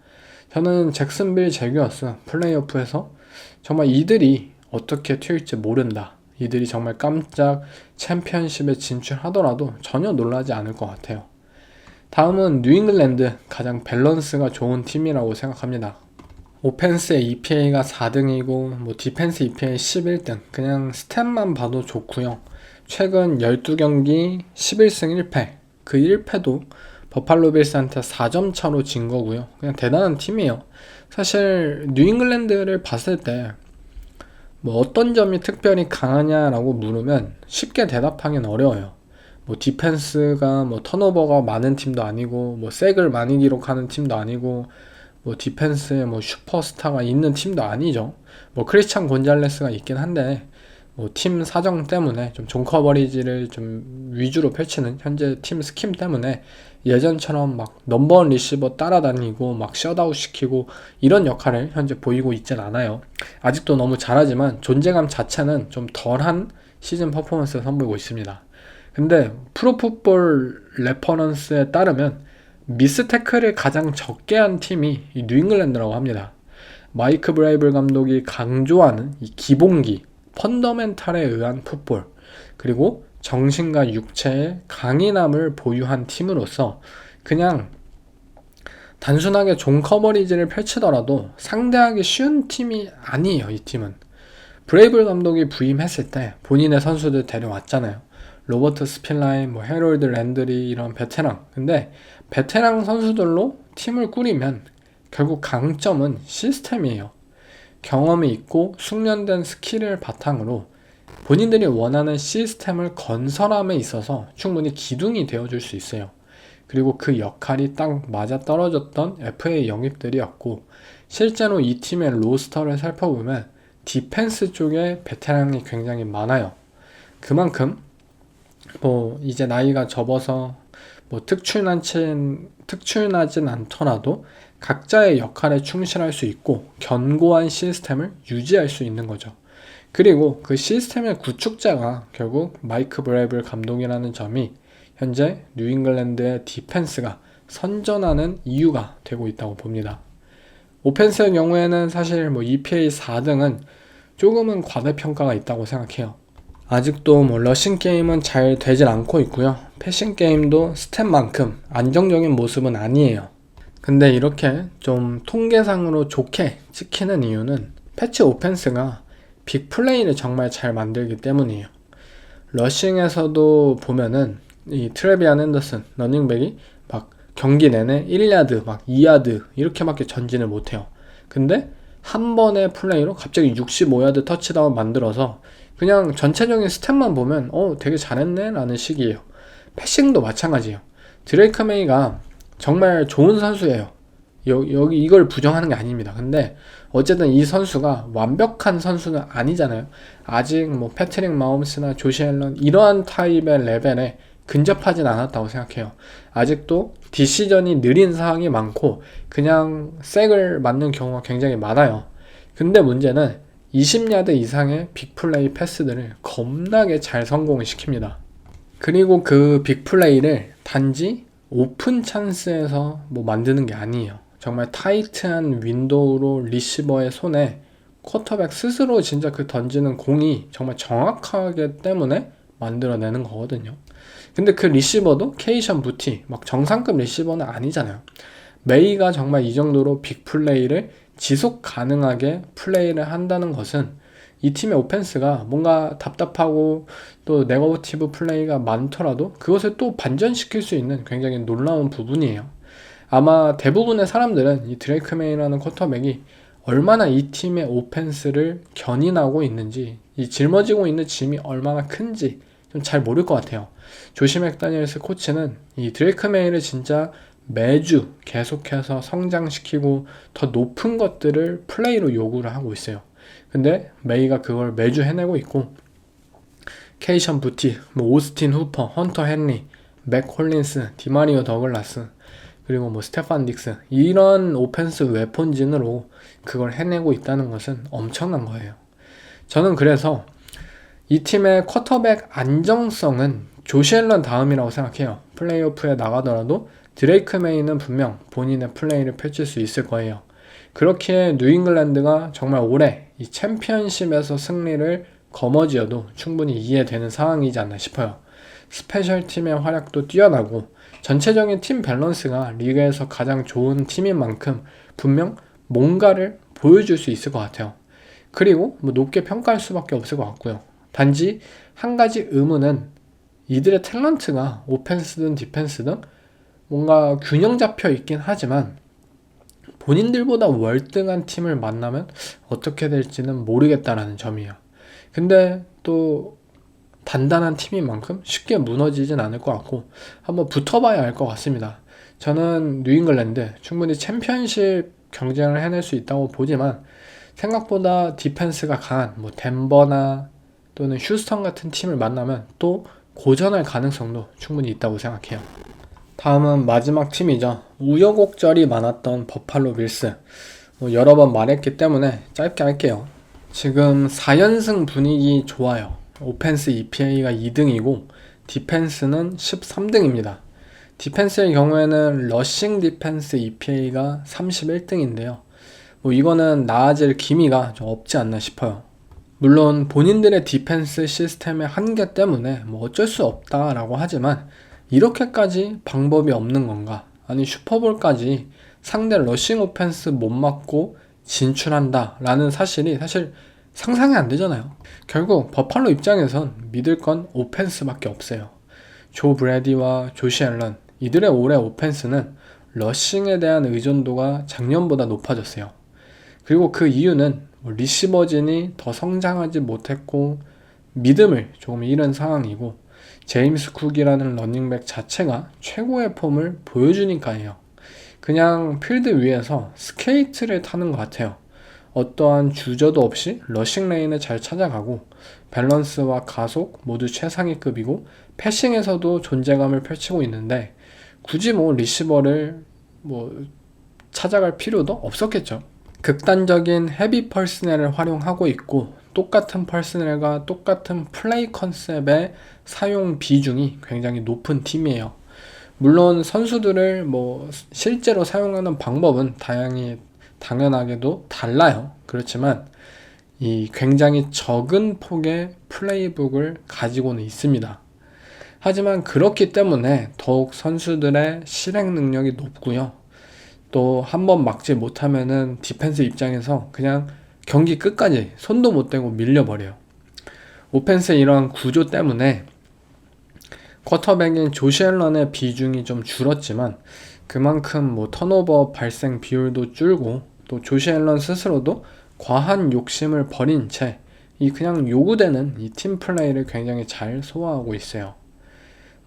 저는 잭슨빌 제규어스 플레이오프에서 정말 이들이 어떻게 튈지 모른다. 이들이 정말 깜짝 챔피언십에 진출하더라도 전혀 놀라지 않을 것 같아요. 다음은 뉴잉글랜드, 가장 밸런스가 좋은 팀이라고 생각합니다. 오펜스의 EPA가 4등이고 뭐 디펜스 EPA 11등, 그냥 스탯만 봐도 좋고요. 최근 12경기 11승 1패, 그 1패도 버팔로 빌스한테 4점 차로 진 거고요. 그냥 대단한 팀이에요. 사실 뉴잉글랜드를 봤을 때 뭐 어떤 점이 특별히 강하냐라고 물으면 쉽게 대답하기는 어려워요. 뭐 디펜스가 뭐 턴오버가 많은 팀도 아니고 뭐 색을 많이 기록하는 팀도 아니고 뭐 디펜스에 뭐 슈퍼스타가 있는 팀도 아니죠. 뭐 크리스찬 곤잘레스가 있긴 한데 뭐 팀 사정 때문에 좀 존 커버리지를 좀 위주로 펼치는 현재 팀 스킴 때문에 예전처럼 막 넘버원 리시버 따라다니고 막 셧아웃 시키고 이런 역할을 현재 보이고 있진 않아요. 아직도 너무 잘하지만 존재감 자체는 좀 덜한 시즌 퍼포먼스를 선보이고 있습니다. 근데 프로풋볼 레퍼런스에 따르면 미스 태클을 가장 적게 한 팀이 이 뉴잉글랜드라고 합니다. 마이크 브레이블 감독이 강조하는 이 기본기, 펀더멘탈에 의한 풋볼, 그리고 정신과 육체의 강인함을 보유한 팀으로서 그냥 단순하게 존 커버리지를 펼치더라도 상대하기 쉬운 팀이 아니에요. 이 팀은 브레이블 감독이 부임했을 때 본인의 선수들 데려왔잖아요. 로버트 스필라인, 뭐 헤롤드 랜드리 이런 베테랑. 근데 베테랑 선수들로 팀을 꾸리면 결국 강점은 시스템이에요. 경험이 있고 숙련된 스킬을 바탕으로 본인들이 원하는 시스템을 건설함에 있어서 충분히 기둥이 되어줄 수 있어요. 그리고 그 역할이 딱 맞아떨어졌던 FA 영입들이었고, 실제로 이 팀의 로스터를 살펴보면 디펜스 쪽에 베테랑이 굉장히 많아요. 그만큼 이제 나이가 접어서 특출나진 않더라도 각자의 역할에 충실할 수 있고 견고한 시스템을 유지할 수 있는 거죠. 그리고 그 시스템의 구축자가 결국 마이크 브래블 감독이라는 점이 현재 뉴잉글랜드의 디펜스가 선전하는 이유가 되고 있다고 봅니다. 오펜스의 경우에는 사실 EPA 4등은 조금은 과대평가가 있다고 생각해요. 아직도 러싱 게임은 잘 되질 않고 있고요. 패싱 게임도 스탯만큼 안정적인 모습은 아니에요. 근데 이렇게 좀 통계상으로 좋게 찍히는 이유는 패치 오펜스가 빅플레이를 정말 잘 만들기 때문이에요. 러싱에서도 보면은 이 트레비안 앤더슨 러닝백이 막 경기 내내 1야드 막 2야드 이렇게밖에 전진을 못해요. 근데 한 번의 플레이로 갑자기 65야드 터치다운 만들어서 그냥 전체적인 스탯만 보면 되게 잘했네 라는 식이에요. 패싱도 마찬가지예요. 드레이크 메이가 정말 좋은 선수예요. 여기 이걸 부정하는 게 아닙니다. 근데 어쨌든 이 선수가 완벽한 선수는 아니잖아요. 아직 패트릭 마홈스나 조시 앨런 이러한 타입의 레벨에 근접하진 않았다고 생각해요. 아직도 디시전이 느린 상황이 많고 그냥 색을 맞는 경우가 굉장히 많아요. 근데 문제는 20야드 이상의 빅플레이 패스들을 겁나게 잘 성공을 시킵니다. 그리고 그 빅플레이를 단지 오픈 찬스에서 만드는 게 아니에요. 정말 타이트한 윈도우로 리시버의 손에 쿼터백 스스로 진짜 그 던지는 공이 정말 정확하기 때문에 만들어내는 거거든요. 근데 그 리시버도 케이션 부티 막 정상급 리시버는 아니잖아요. 메이가 정말 이 정도로 빅플레이를 지속 가능하게 플레이를 한다는 것은 이 팀의 오펜스가 뭔가 답답하고 또 네거티브 플레이가 많더라도 그것을 또 반전시킬 수 있는 굉장히 놀라운 부분이에요. 아마 대부분의 사람들은 이 드레이크 메이라는 쿼터백이 얼마나 이 팀의 오펜스를 견인하고 있는지, 이 짊어지고 있는 짐이 얼마나 큰지 좀 잘 모를 것 같아요. 조시 맥다니엘스 코치는 이 드레이크 메이를 진짜 매주 계속해서 성장시키고 더 높은 것들을 플레이로 요구를 하고 있어요. 근데 메이가 그걸 매주 해내고 있고, 케이션 부티, 오스틴 후퍼, 헌터 헨리, 맥 콜린스, 디마리오 더글라스, 그리고 스테판 딕스, 이런 오펜스 웨폰진으로 그걸 해내고 있다는 것은 엄청난 거예요. 저는 그래서 이 팀의 쿼터백 안정성은 조시 앨런 다음이라고 생각해요. 플레이오프에 나가더라도 드레이크 메이는 분명 본인의 플레이를 펼칠 수 있을 거예요. 그렇기에 뉴잉글랜드가 정말 올해 이 챔피언십에서 승리를 거머쥐어도 충분히 이해되는 상황이지 않나 싶어요. 스페셜 팀의 활약도 뛰어나고 전체적인 팀 밸런스가 리그에서 가장 좋은 팀인 만큼 분명 뭔가를 보여줄 수 있을 것 같아요. 그리고 높게 평가할 수밖에 없을 것 같고요. 단지 한 가지 의문은 이들의 탤런트가 오펜스든 디펜스든 뭔가 균형 잡혀 있긴 하지만 본인들보다 월등한 팀을 만나면 어떻게 될지는 모르겠다라는 점이에요. 근데 또 단단한 팀인 만큼 쉽게 무너지진 않을 것 같고 한번 붙어봐야 알 것 같습니다. 저는 뉴잉글랜드 충분히 챔피언십 경쟁을 해낼 수 있다고 보지만 생각보다 디펜스가 강한 덴버나 또는 휴스턴 같은 팀을 만나면 또 고전할 가능성도 충분히 있다고 생각해요. 다음은 마지막 팀이죠. 우여곡절이 많았던 버팔로 빌스. 여러 번 말했기 때문에 짧게 할게요. 지금 4연승 분위기 좋아요. 오펜스 EPA가 2등이고 디펜스는 13등입니다. 디펜스의 경우에는 러싱 디펜스 EPA가 31등인데요. 이거는 나아질 기미가 좀 없지 않나 싶어요. 물론 본인들의 디펜스 시스템의 한계 때문에 어쩔 수 없다라고 하지만 이렇게까지 방법이 없는 건가? 아니 슈퍼볼까지 상대 러싱 오펜스 못 맞고 진출한다 라는 사실이 사실 상상이 안 되잖아요. 결국 버팔로 입장에선 믿을 건 오펜스밖에 없어요. 조 브래디와 조시 앨런, 이들의 올해 오펜스는 러싱에 대한 의존도가 작년보다 높아졌어요. 그리고 그 이유는 리시버진이 더 성장하지 못했고 믿음을 조금 잃은 상황이고 제임스 쿡이라는 러닝백 자체가 최고의 폼을 보여주니까예요. 그냥 필드 위에서 스케이트를 타는 것 같아요. 어떠한 주저도 없이 러싱 레인을 잘 찾아가고 밸런스와 가속 모두 최상위급이고 패싱에서도 존재감을 펼치고 있는데 굳이 리시버를 찾아갈 필요도 없었겠죠. 극단적인 헤비 퍼스널을 활용하고 있고 똑같은 퍼스널과 똑같은 플레이 컨셉의 사용 비중이 굉장히 높은 팀이에요. 물론 선수들을 실제로 사용하는 방법은 당연하게도 달라요. 그렇지만 이 굉장히 적은 폭의 플레이북을 가지고는 있습니다. 하지만 그렇기 때문에 더욱 선수들의 실행 능력이 높고요. 또 한 번 막지 못하면은 디펜스 입장에서 그냥 경기 끝까지 손도 못 대고 밀려버려요. 오펜스의 이러한 구조 때문에 쿼터백인 조시 앨런의 비중이 좀 줄었지만 그만큼 턴오버 발생 비율도 줄고 또 조시 앨런 스스로도 과한 욕심을 버린 채 이 그냥 요구되는 이 팀 플레이를 굉장히 잘 소화하고 있어요.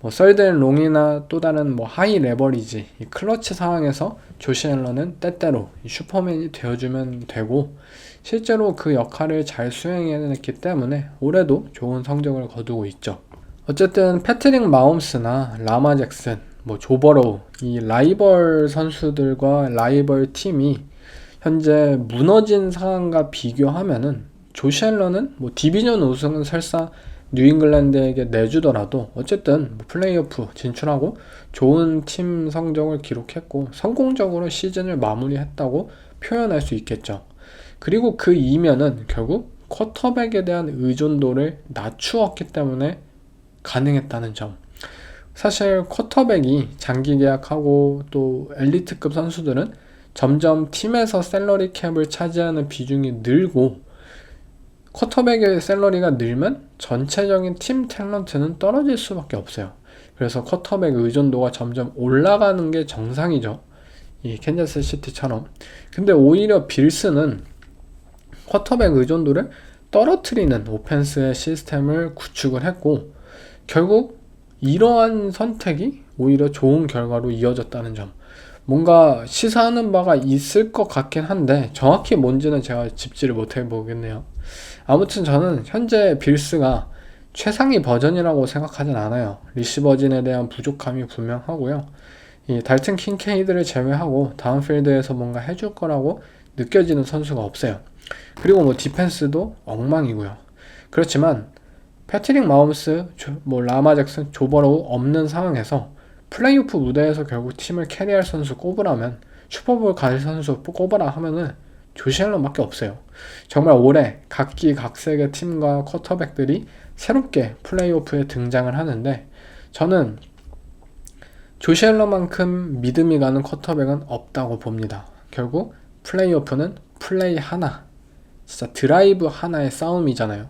썰드앤 롱이나 또 다른 하이 레버리지 이 클러치 상황에서 조시 앨런은 때때로 슈퍼맨이 되어주면 되고 실제로 그 역할을 잘 수행해냈기 때문에 올해도 좋은 성적을 거두고 있죠. 어쨌든 패트릭 마홈스나 라마 잭슨, 조 버로우 이 라이벌 선수들과 라이벌 팀이 현재 무너진 상황과 비교하면은 조시 앨런은 디비전 우승은 설사 뉴잉글랜드에게 내주더라도 어쨌든 플레이오프 진출하고 좋은 팀 성적을 기록했고 성공적으로 시즌을 마무리했다고 표현할 수 있겠죠. 그리고 그 이면은 결국 쿼터백에 대한 의존도를 낮추었기 때문에 가능했다는 점. 사실 쿼터백이 장기 계약하고 또 엘리트급 선수들은 점점 팀에서 셀러리 캡을 차지하는 비중이 늘고 쿼터백의 셀러리가 늘면 전체적인 팀 탤런트는 떨어질 수밖에 없어요. 그래서 쿼터백 의존도가 점점 올라가는 게 정상이죠. 이 캔자스 시티처럼. 근데 오히려 빌스는 쿼터백 의존도를 떨어뜨리는 오펜스의 시스템을 구축을 했고 결국 이러한 선택이 오히려 좋은 결과로 이어졌다는 점. 뭔가 시사하는 바가 있을 것 같긴 한데 정확히 뭔지는 제가 짚지를 못해 보겠네요. 아무튼 저는 현재 빌스가 최상위 버전이라고 생각하진 않아요. 리시버진에 대한 부족함이 분명하고요. 이 달튼 킹케이드를 제외하고 다운필드에서 뭔가 해줄 거라고 느껴지는 선수가 없어요. 그리고 디펜스도 엉망이고요. 그렇지만 패트릭 마홈스, 라마 잭슨, 조 버로우 없는 상황에서 플레이오프 무대에서 결국 팀을 캐리할 선수 꼽으라면 슈퍼볼 갈 선수 꼽으라 하면은 조시 앨런밖에 없어요. 정말 올해 각기각색의 팀과 쿼터백들이 새롭게 플레이오프에 등장을 하는데 저는 조시 앨런만큼 믿음이 가는 쿼터백은 없다고 봅니다. 결국 플레이오프는 플레이 하나, 진짜 드라이브 하나의 싸움이잖아요.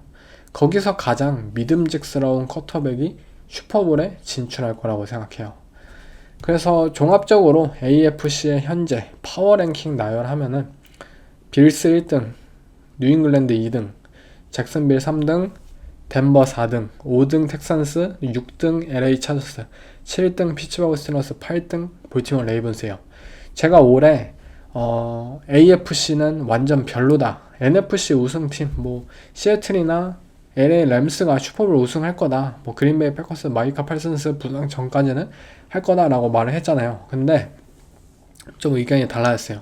거기서 가장 믿음직스러운 쿼터백이 슈퍼볼에 진출할 거라고 생각해요. 그래서 종합적으로 AFC의 현재 파워랭킹 나열하면은 빌스 1등, 뉴잉글랜드 2등, 잭슨빌 3등, 덴버 4등, 5등 텍산스, 6등 LA 차저스, 7등 피츠버그 스틸러스, 8등 볼티모어 레이븐스예요. 제가 올해 AFC는 완전 별로다. NFC 우승팀 시애틀이나 LA 램스가 슈퍼볼 우승할 거다. 그린베이 패커스 마이카 팔슨스 부상 전까지는 할 거다라고 말을 했잖아요. 근데 좀 의견이 달라졌어요.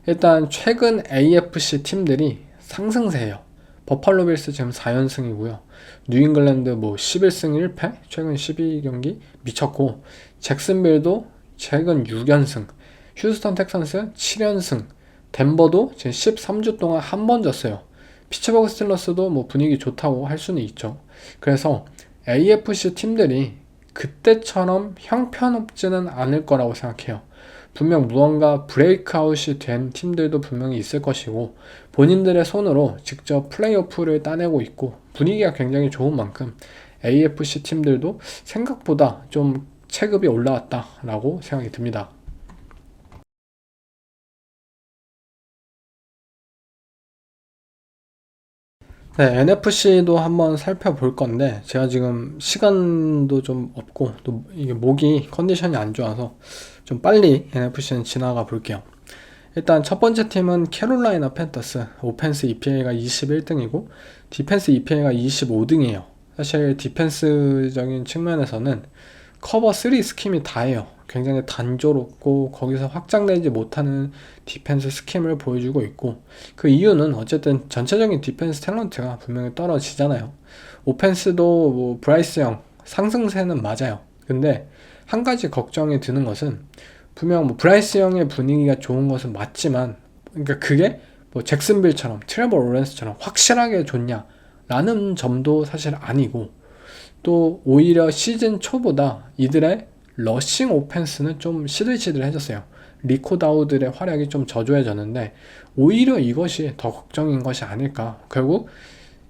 일단 최근 AFC 팀들이 상승세예요. 버팔로 빌스 지금 4연승이고요. 뉴잉글랜드 11승 1패, 최근 12경기 미쳤고 잭슨빌도 최근 6연승, 휴스턴 텍산스 7연승, 덴버도 지금 13주 동안 한 번 졌어요. 피츠버그 스틸러스도 분위기 좋다고 할 수는 있죠. 그래서 AFC 팀들이 그때처럼 형편없지는 않을 거라고 생각해요. 분명 무언가 브레이크아웃이 된 팀들도 분명히 있을 것이고 본인들의 손으로 직접 플레이오프를 따내고 있고 분위기가 굉장히 좋은 만큼 AFC 팀들도 생각보다 좀 체급이 올라왔다라고 생각이 듭니다. 네, NFC도 한번 살펴볼 건데 제가 지금 시간도 좀 없고 또 이게 목이 컨디션이 안 좋아서 좀 빨리 NFC는 지나가 볼게요. 일단 첫 번째 팀은 캐롤라이나 팬더스. 오펜스 EPA가 21등이고 디펜스 EPA가 25등이에요. 사실 디펜스적인 측면에서는 커버 3 스킴이 다예요. 굉장히 단조롭고 거기서 확장되지 못하는 디펜스 스킴을 보여주고 있고, 그 이유는 어쨌든 전체적인 디펜스 탤런트가 분명히 떨어지잖아요. 오펜스도 뭐 브라이스 영 상승세는 맞아요. 근데 한 가지 걱정이 드는 것은, 분명 뭐 브라이스 영의 분위기가 좋은 것은 맞지만, 그러니까 그게 뭐 잭슨빌처럼 트레버 로렌스처럼 확실하게 좋냐 라는 점도 사실 아니고, 또 오히려 시즌 초보다 이들의 러싱 오펜스는 좀 시들시들해졌어요. 리코 다우들의 활약이 좀 저조해졌는데 오히려 이것이 더 걱정인 것이 아닐까. 결국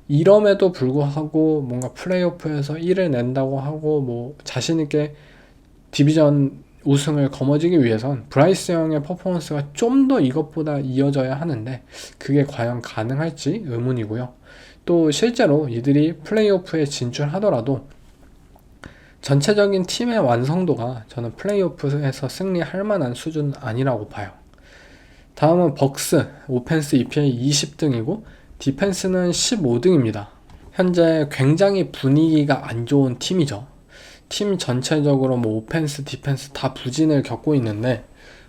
이럼에도 불구하고 뭔가 플레이오프에서 1을 낸다고 하고 뭐 자신있게 디비전 우승을 거머쥐기 위해선 브라이스 형의 퍼포먼스가 좀 더 이것보다 이어져야 하는데, 그게 과연 가능할지 의문이고요. 또 실제로 이들이 플레이오프에 진출하더라도 전체적인 팀의 완성도가 저는 플레이오프에서 승리할 만한 수준은 아니라고 봐요. 다음은 벅스. 오펜스 EPA 20등이고 디펜스는 15등입니다. 현재 굉장히 분위기가 안 좋은 팀이죠. 팀 전체적으로 뭐 오펜스, 디펜스 다 부진을 겪고 있는데,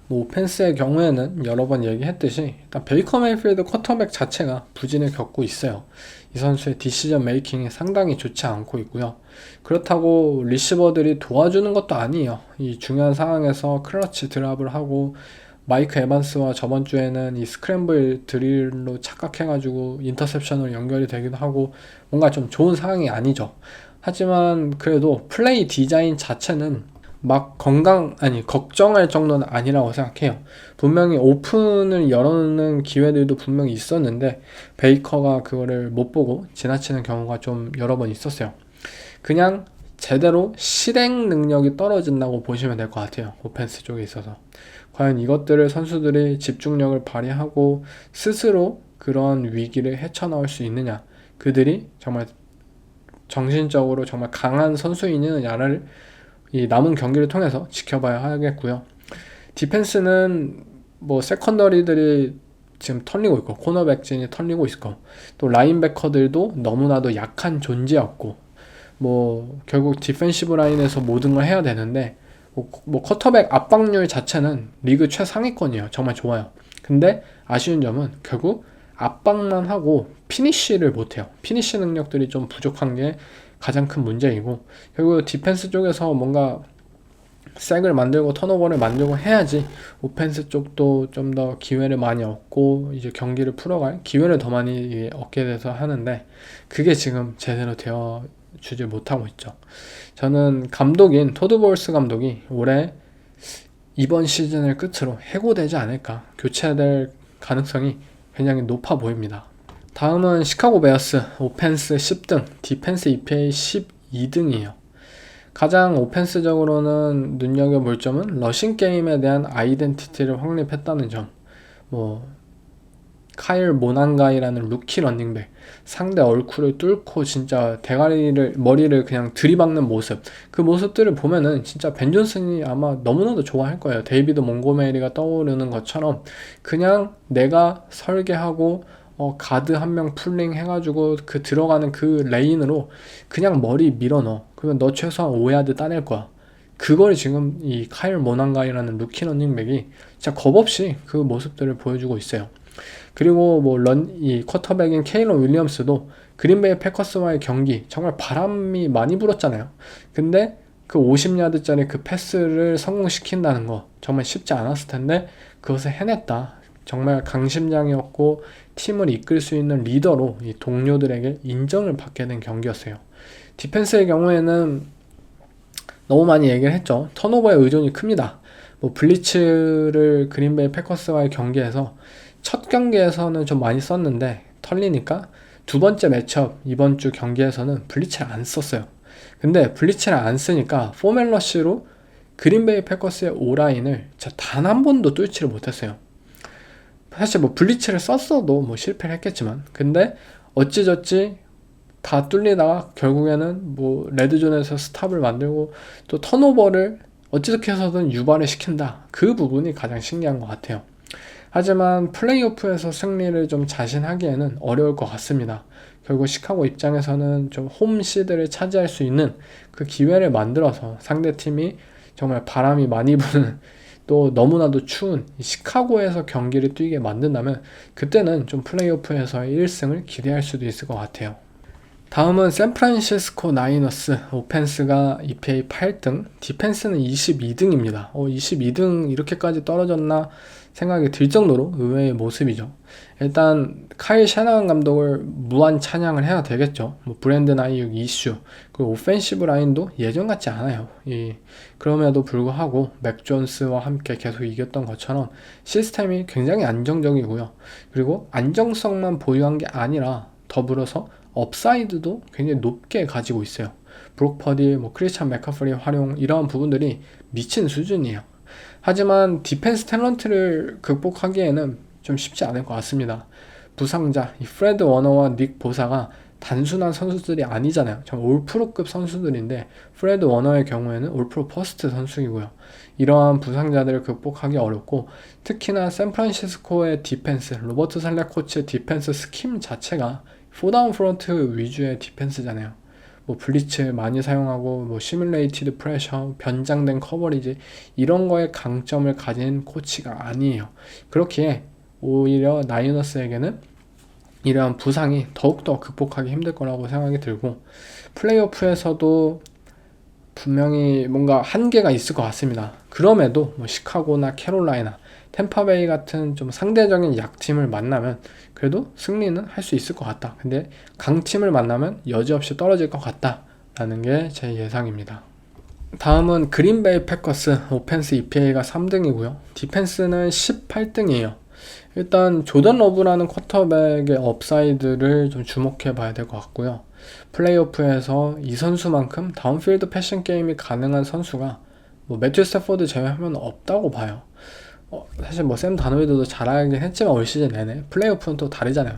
뭐 오펜스의 경우에는 여러 번 얘기했듯이 일단 베이커 메이필드 쿼터백 자체가 부진을 겪고 있어요. 이 선수의 디시전 메이킹이 상당히 좋지 않고 있고요. 그렇다고 리시버들이 도와주는 것도 아니에요. 이 중요한 상황에서 클러치 드랍을 하고, 마이크 에반스와 저번 주에는 이 스크램블 드릴로 착각해가지고 인터셉션으로 연결이 되기도 하고, 뭔가 좀 좋은 상황이 아니죠. 하지만 그래도 플레이 디자인 자체는 막 걱정할 정도는 아니라고 생각해요. 분명히 오픈을 열어놓는 기회들도 분명히 있었는데 베이커가 그거를 못 보고 지나치는 경우가 좀 여러 번 있었어요. 그냥 제대로 실행 능력이 떨어진다고 보시면 될 것 같아요. 오펜스 쪽에 있어서. 과연 이것들을 선수들이 집중력을 발휘하고 스스로 그런 위기를 헤쳐나올 수 있느냐, 그들이 정말 정신적으로 정말 강한 선수이느냐를 이 남은 경기를 통해서 지켜봐야 하겠고요. 디펜스는 뭐 세컨더리들이 지금 털리고 있고, 코너백진이 털리고 있고, 또 라인베커들도 너무나도 약한 존재였고, 뭐 결국 디펜시브 라인에서 모든 걸 해야 되는데, 뭐 쿼터백 압박률 자체는 리그 최상위권이에요. 정말 좋아요. 근데 아쉬운 점은 결국 압박만 하고 피니쉬를 못해요. 피니쉬 능력들이 좀 부족한 게 가장 큰 문제이고, 결국 디펜스 쪽에서 뭔가 색을 만들고 턴오버를 만들고 해야지 오펜스 쪽도 좀 더 기회를 많이 얻고 이제 경기를 풀어갈 기회를 더 많이 얻게 돼서 하는데, 그게 지금 제대로 되어 주지 못하고 있죠. 저는 감독인 토드 볼스 감독이 올해 이번 시즌을 끝으로 해고되지 않을까, 교체될 가능성이 굉장히 높아 보입니다. 다음은 시카고 베어스. 오펜스 10등, 디펜스 EPA 12등이에요. 가장 오펜스적으로는 눈여겨볼 점은 러싱 게임에 대한 아이덴티티를 확립했다는 점. 뭐 카일 모난가이라는 루키 런닝백, 상대 얼굴을 뚫고 진짜 머리를 그냥 들이박는 모습, 그 모습들을 보면은 진짜 벤 존슨이 아마 너무나도 좋아할 거예요. 데이비드 몽고메리가 떠오르는 것처럼 그냥 내가 설계하고 가드 한 명 풀링 해가지고 그 들어가는 그 레인으로 그냥 머리 밀어넣어. 그러면 너 최소한 5야드 따낼 거야. 그걸 지금 이 카일 모난가이라는 루키 런닝백이 진짜 겁없이 그 모습들을 보여주고 있어요. 그리고 뭐 이 쿼터백인 케일런 윌리엄스도 그린베이 패커스와의 경기 정말 바람이 많이 불었잖아요. 근데 그 50야드짜리 그 패스를 성공시킨다는 거 정말 쉽지 않았을 텐데 그것을 해냈다. 정말 강심장이었고 팀을 이끌 수 있는 리더로 이 동료들에게 인정을 받게 된 경기였어요. 디펜스의 경우에는 너무 많이 얘기를 했죠. 턴오버의 의존이 큽니다. 뭐 블리츠를 그린베이 패커스와의 경기에서 첫 경기에서는 좀 많이 썼는데 털리니까 두 번째 매치업 이번 주 경기에서는 블리츠를 안 썼어요. 근데 블리츠를 안 쓰니까 포멜러시로 그린베이 패커스의 오라인을 단 한 번도 뚫지를 못했어요. 사실 뭐 블리츠를 썼어도 뭐 실패를 했겠지만, 근데 어찌저찌 다 뚫리다가 결국에는 뭐 레드존에서 스탑을 만들고 또 턴오버를 어찌저찌 해서든 유발을 시킨다. 그 부분이 가장 신기한 것 같아요. 하지만 플레이오프에서 승리를 좀 자신하기에는 어려울 것 같습니다. 결국 시카고 입장에서는 좀 홈시드를 차지할 수 있는 그 기회를 만들어서 상대팀이 정말 바람이 많이 부는 또 너무나도 추운 시카고에서 경기를 뛰게 만든다면 그때는 좀 플레이오프에서의 1승을 기대할 수도 있을 것 같아요. 다음은 샌프란시스코 나이너스. 오펜스가 EPA 8등, 디펜스는 22등입니다. 22등 이렇게까지 떨어졌나 생각이 들 정도로 의외의 모습이죠. 일단 카일 샤나한 감독을 무한 찬양을 해야 되겠죠. 뭐 브랜든 아이육 이슈, 그리고 오펜시브 라인도 예전 같지 않아요. 그럼에도 불구하고 맥 존스와 함께 계속 이겼던 것처럼 시스템이 굉장히 안정적이고요. 그리고 안정성만 보유한 게 아니라 더불어서 업사이드도 굉장히 높게 가지고 있어요. 브록 퍼디, 크리스찬 맥카프리 활용, 이러한 부분들이 미친 수준이에요. 하지만 디펜스 탤런트를 극복하기에는 좀 쉽지 않을 것 같습니다. 부상자, 이 프레드 워너와 닉 보사가 단순한 선수들이 아니잖아요. 정말 올프로급 선수들인데 프레드 워너의 경우에는 올프로 퍼스트 선수이고요. 이러한 부상자들을 극복하기 어렵고 특히나 샌프란시스코의 디펜스, 로버트 살레 코치의 디펜스 스킴 자체가 포다운 프론트 위주의 디펜스잖아요. 블리츠 많이 사용하고 시뮬레이티드 프레셔, 변장된 커버리지 이런 거에 강점을 가진 코치가 아니에요. 그렇기에 오히려 나이너스에게는 이러한 부상이 더욱더 극복하기 힘들 거라고 생각이 들고 플레이오프에서도 분명히 뭔가 한계가 있을 것 같습니다. 그럼에도 시카고나 캐롤라이나, 템파베이 같은 좀 상대적인 약팀을 만나면 그래도 승리는 할 수 있을 것 같다. 근데 강팀을 만나면 여지없이 떨어질 것 같다 라는 게 제 예상입니다. 다음은 그린베이 패커스. 오펜스 EPA가 3등이고요 디펜스는 18등이에요 일단 조던 러브라는 쿼터백의 업사이드를 좀 주목해 봐야 될 것 같고요. 플레이오프에서 이 선수만큼 다운필드 패션 게임이 가능한 선수가 매튜 스태포드 제외하면 없다고 봐요. 사실 샘 다노이드도 잘하긴 했지만 올 시즌 내내 플레이오프는 또 다르잖아요.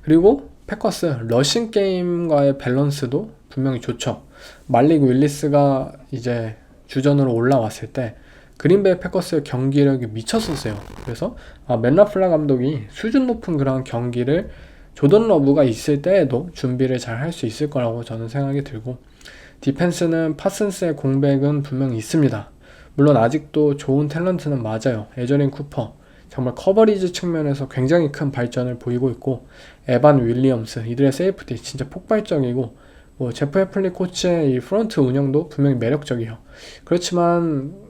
그리고 패커스 러싱 게임과의 밸런스도 분명히 좋죠. 말릭 윌리스가 이제 주전으로 올라왔을 때 그린베이 패커스의 경기력이 미쳤었어요. 그래서 맨 라플라 감독이 수준 높은 그런 경기를 조던 러브가 있을 때에도 준비를 잘 할 수 있을 거라고 저는 생각이 들고 디펜스는 파슨스의 공백은 분명히 있습니다. 물론 아직도 좋은 탤런트는 맞아요. 에저린 쿠퍼 정말 커버리지 측면에서 굉장히 큰 발전을 보이고 있고 에반 윌리엄스 이들의 세이프티 진짜 폭발적이고 제프 해플리 코치의 이 프런트 운영도 분명히 매력적이에요. 그렇지만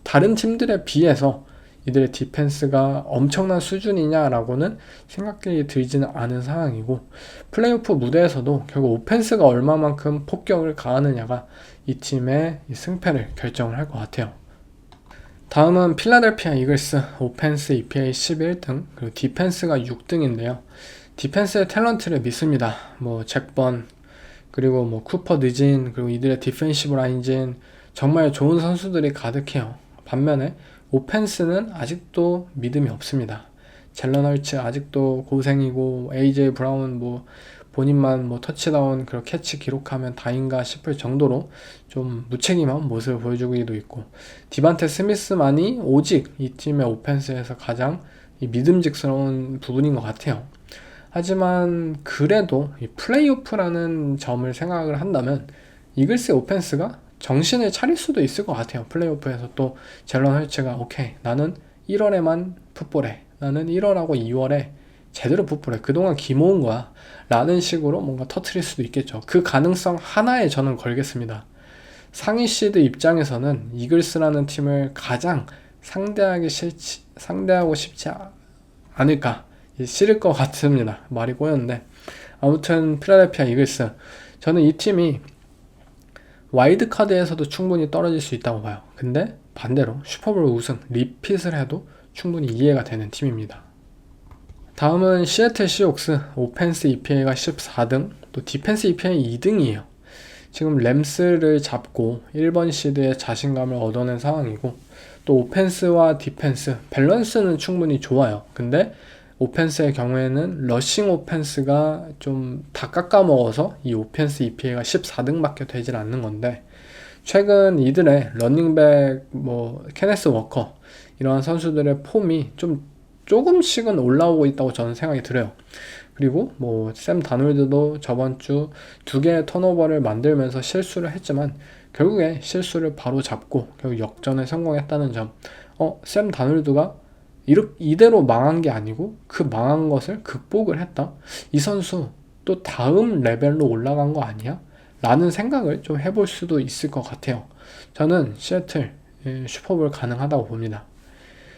다른 팀들에 비해서 이들의 디펜스가 엄청난 수준이냐라고는 생각이 들지는 않은 상황이고 플레이오프 무대에서도 결국 오펜스가 얼마만큼 폭격을 가하느냐가 이 팀의 승패를 결정을 할 것 같아요. 다음은 필라델피아 이글스. 오펜스 EPA 11등 그리고 디펜스가 6등인데요 디펜스의 탤런트를 믿습니다. 잭번 그리고 쿠퍼 느진 그리고 이들의 디펜시브 라인진 정말 좋은 선수들이 가득해요. 반면에 오펜스는 아직도 믿음이 없습니다. 젤런 헐츠 아직도 고생이고 AJ 브라운 본인만 터치다운 그런 캐치 기록하면 다인가 싶을 정도로 좀 무책임한 모습을 보여주기도 있고 디반테 스미스만이 오직 이 팀의 오펜스에서 가장 믿음직스러운 부분인 것 같아요. 하지만 그래도 이 플레이오프라는 점을 생각을 한다면 이글스의 오펜스가 정신을 차릴 수도 있을 것 같아요. 플레이오프에서 또 젤런 헐츠가 오케이 나는 1월에만 풋볼해, 나는 1월하고 2월에 제대로 풋볼해, 그동안 기모은 거야 라는 식으로 뭔가 터트릴 수도 있겠죠. 그 가능성 하나에 저는 걸겠습니다. 상위 시드 입장에서는 이글스라는 팀을 가장 상대하고 싶지 않을까, 싫을 것 같습니다. 말이 꼬였는데 아무튼 필라델피아 이글스, 저는 이 팀이 와일드카드에서도 충분히 떨어질 수 있다고 봐요. 근데 반대로 슈퍼볼 우승 리핏을 해도 충분히 이해가 되는 팀입니다. 다음은 시애틀 시옥스. 오펜스 EPA가 14등 또 디펜스 EPA 2등이에요 지금 램스를 잡고 1번 시드의 자신감을 얻어낸 상황이고 또 오펜스와 디펜스 밸런스는 충분히 좋아요. 근데 오펜스의 경우에는 러싱 오펜스가 좀 다 깎아먹어서 이 오펜스 EPA가 14등밖에 되질 않는 건데, 최근 이들의 러닝백 케네스 워커 이러한 선수들의 폼이 좀 조금씩은 올라오고 있다고 저는 생각이 들어요. 그리고 샘 다놀드도 저번 주 2개의 턴오버를 만들면서 실수를 했지만 결국에 실수를 바로 잡고 결국 역전에 성공했다는 점. 샘 다놀드가 이대로 망한 게 아니고 그 망한 것을 극복을 했다. 이 선수 또 다음 레벨로 올라간 거 아니야? 라는 생각을 좀 해볼 수도 있을 것 같아요. 저는 시애틀 슈퍼볼 가능하다고 봅니다.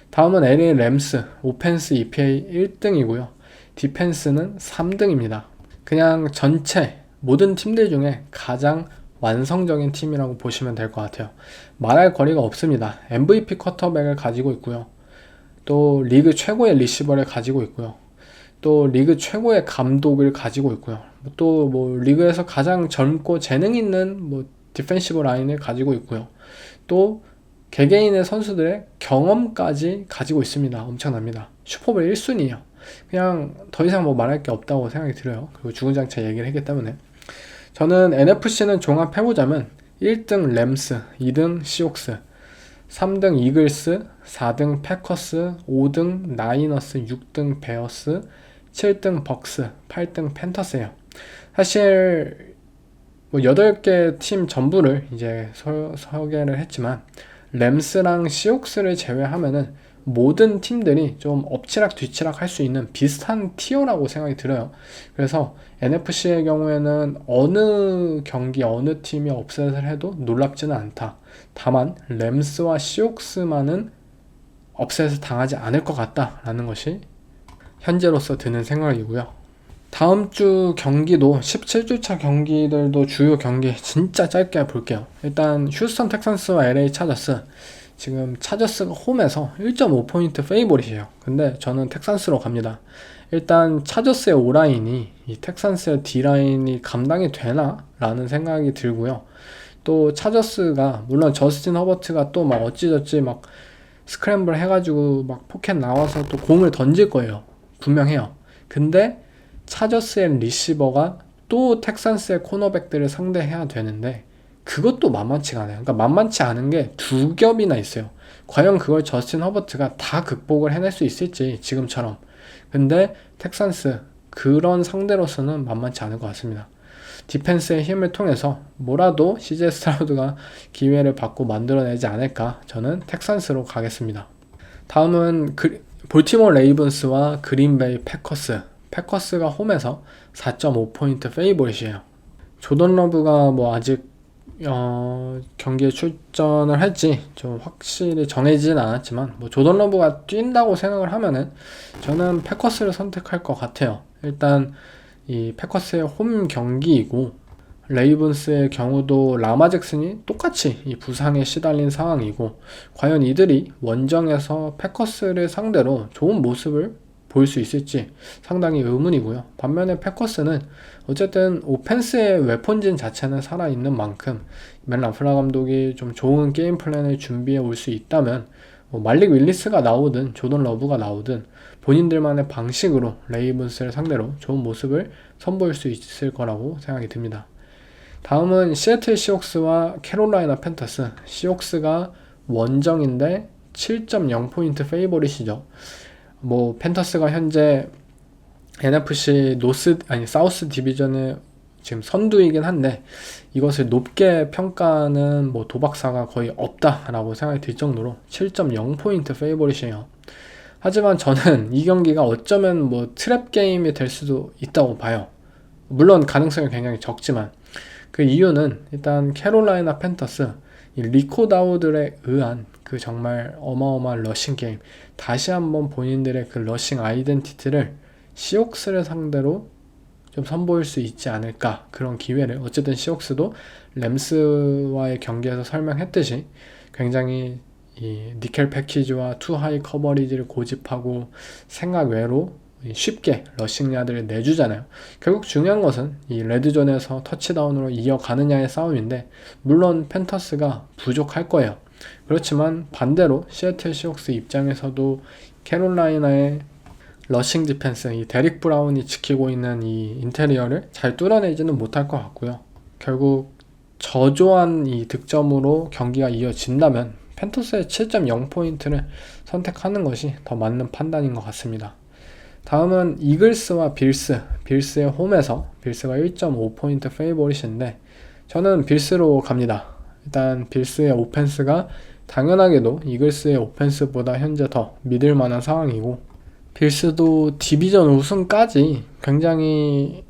다음은 LA 램스, 오펜스 EPA 1등이고요. 디펜스는 3등입니다. 그냥 전체 모든 팀들 중에 가장 완성적인 팀이라고 보시면 될 것 같아요. 말할 거리가 없습니다. MVP 쿼터백을 가지고 있고요. 또 리그 최고의 리시버를 가지고 있고요. 또 리그 최고의 감독을 가지고 있고요. 또 리그에서 가장 젊고 재능 있는 디펜시브 라인을 가지고 있고요. 또 개개인의 선수들의 경험까지 가지고 있습니다. 엄청납니다. 슈퍼볼 1순위예요. 그냥 더 이상 말할 게 없다고 생각이 들어요. 그리고 주구장창 얘기를 했기 때문에. 저는 NFC는 종합해보자면 1등 램스, 2등 시옥스, 3등 이글스, 4등 패커스, 5등 나이너스, 6등 베어스, 7등 벅스, 8등 팬터스예요. 사실 8개 팀 전부를 이제 소개를 했지만 램스랑 시옥스를 제외하면은 모든 팀들이 좀 엎치락 뒤치락 할 수 있는 비슷한 티어라고 생각이 들어요. 그래서 NFC의 경우에는 어느 경기 어느 팀이 업셋을 해도 놀랍지는 않다. 다만 램스와 시옥스만은 업셋을 당하지 않을 것 같다라는 것이 현재로서 드는 생각이고요. 다음 주 경기도 17주차 경기들도 주요 경기 진짜 짧게 볼게요. 일단 휴스턴 텍산스와 LA 차저스, 지금 차저스가 홈에서 1.5포인트 페이보릿이에요. 근데 저는 텍산스로 갑니다. 일단 차저스의 O라인이 이 텍산스의 D라인이 감당이 되나? 라는 생각이 들고요. 또 차저스가 물론 저스틴 허버트가 또 어찌저찌 스크램블 해가지고 포켓 나와서 또 공을 던질 거예요. 분명해요. 근데 차저스의 리시버가 또 텍산스의 코너백들을 상대해야 되는데 그것도 만만치가 않아요. 그러니까 만만치 않은 게 두 겹이나 있어요. 과연 그걸 저스틴 허버트가 다 극복을 해낼 수 있을지 지금처럼. 근데 텍산스 그런 상대로서는 만만치 않을 것 같습니다. 디펜스의 힘을 통해서 뭐라도 CJ 스트라우드가 기회를 받고 만들어내지 않을까. 저는 텍산스로 가겠습니다. 다음은 볼티모어 레이븐스와 그린베이 패커스. 패커스가 홈에서 4.5포인트 페이보릿이에요. 조던 러브가 아직 경기에 출전을 할지 좀 확실히 정해지진 않았지만 조던 러브가 뛴다고 생각을 하면은 저는 패커스를 선택할 것 같아요. 일단 이 패커스의 홈 경기이고 레이븐스의 경우도 라마 잭슨이 똑같이 이 부상에 시달린 상황이고 과연 이들이 원정에서 패커스를 상대로 좋은 모습을 보일 수 있을지 상당히 의문이고요. 반면에 패커스는 어쨌든 오펜스의 웨폰진 자체는 살아있는 만큼 맨 라플라 감독이 좀 좋은 게임 플랜을 준비해 올 수 있다면 말릭 윌리스가 나오든 조던 러브가 나오든 본인들만의 방식으로 레이븐스를 상대로 좋은 모습을 선보일 수 있을 거라고 생각이 듭니다. 다음은 시애틀 시옥스와 캐롤라이나 팬터스. 시옥스가 원정인데 7.0포인트 페이보릿이죠. 팬터스가 현재 NFC 사우스 디비전의 지금 선두이긴 한데 이것을 높게 평가하는 도박사가 거의 없다라고 생각이 들 정도로 7.0포인트 페이보릿이에요. 하지만 저는 이 경기가 어쩌면 트랩 게임이 될 수도 있다고 봐요. 물론 가능성이 굉장히 적지만 그 이유는 일단 캐롤라이나 팬터스 이 리코 다우드에 의한 그 정말 어마어마한 러싱 게임, 다시 한번 본인들의 그 러싱 아이덴티티를 시옥스를 상대로 좀 선보일 수 있지 않을까. 그런 기회를, 어쨌든 시옥스도 램스와의 경기에서 설명했듯이 굉장히 이 니켈 패키지와 투 하이 커버리지를 고집하고 생각 외로 쉽게 러싱 야드를 내주잖아요. 결국 중요한 것은 이 레드존에서 터치다운으로 이어가느냐의 싸움인데 물론 팬터스가 부족할 거예요. 그렇지만 반대로 시애틀 시옥스 입장에서도 캐롤라이나의 러싱 디펜스, 이 데릭 브라운이 지키고 있는 이 인테리어를 잘 뚫어내지는 못할 것 같고요. 결국 저조한 이 득점으로 경기가 이어진다면 팬터스의 7.0포인트를 선택하는 것이 더 맞는 판단인 것 같습니다. 다음은 이글스와 빌스의 홈에서 빌스가 1.5포인트 페이보릿인데 저는 빌스로 갑니다. 일단 빌스의 오펜스가 당연하게도 이글스의 오펜스보다 현재 더 믿을 만한 상황이고, 빌스도 디비전 우승까지 굉장히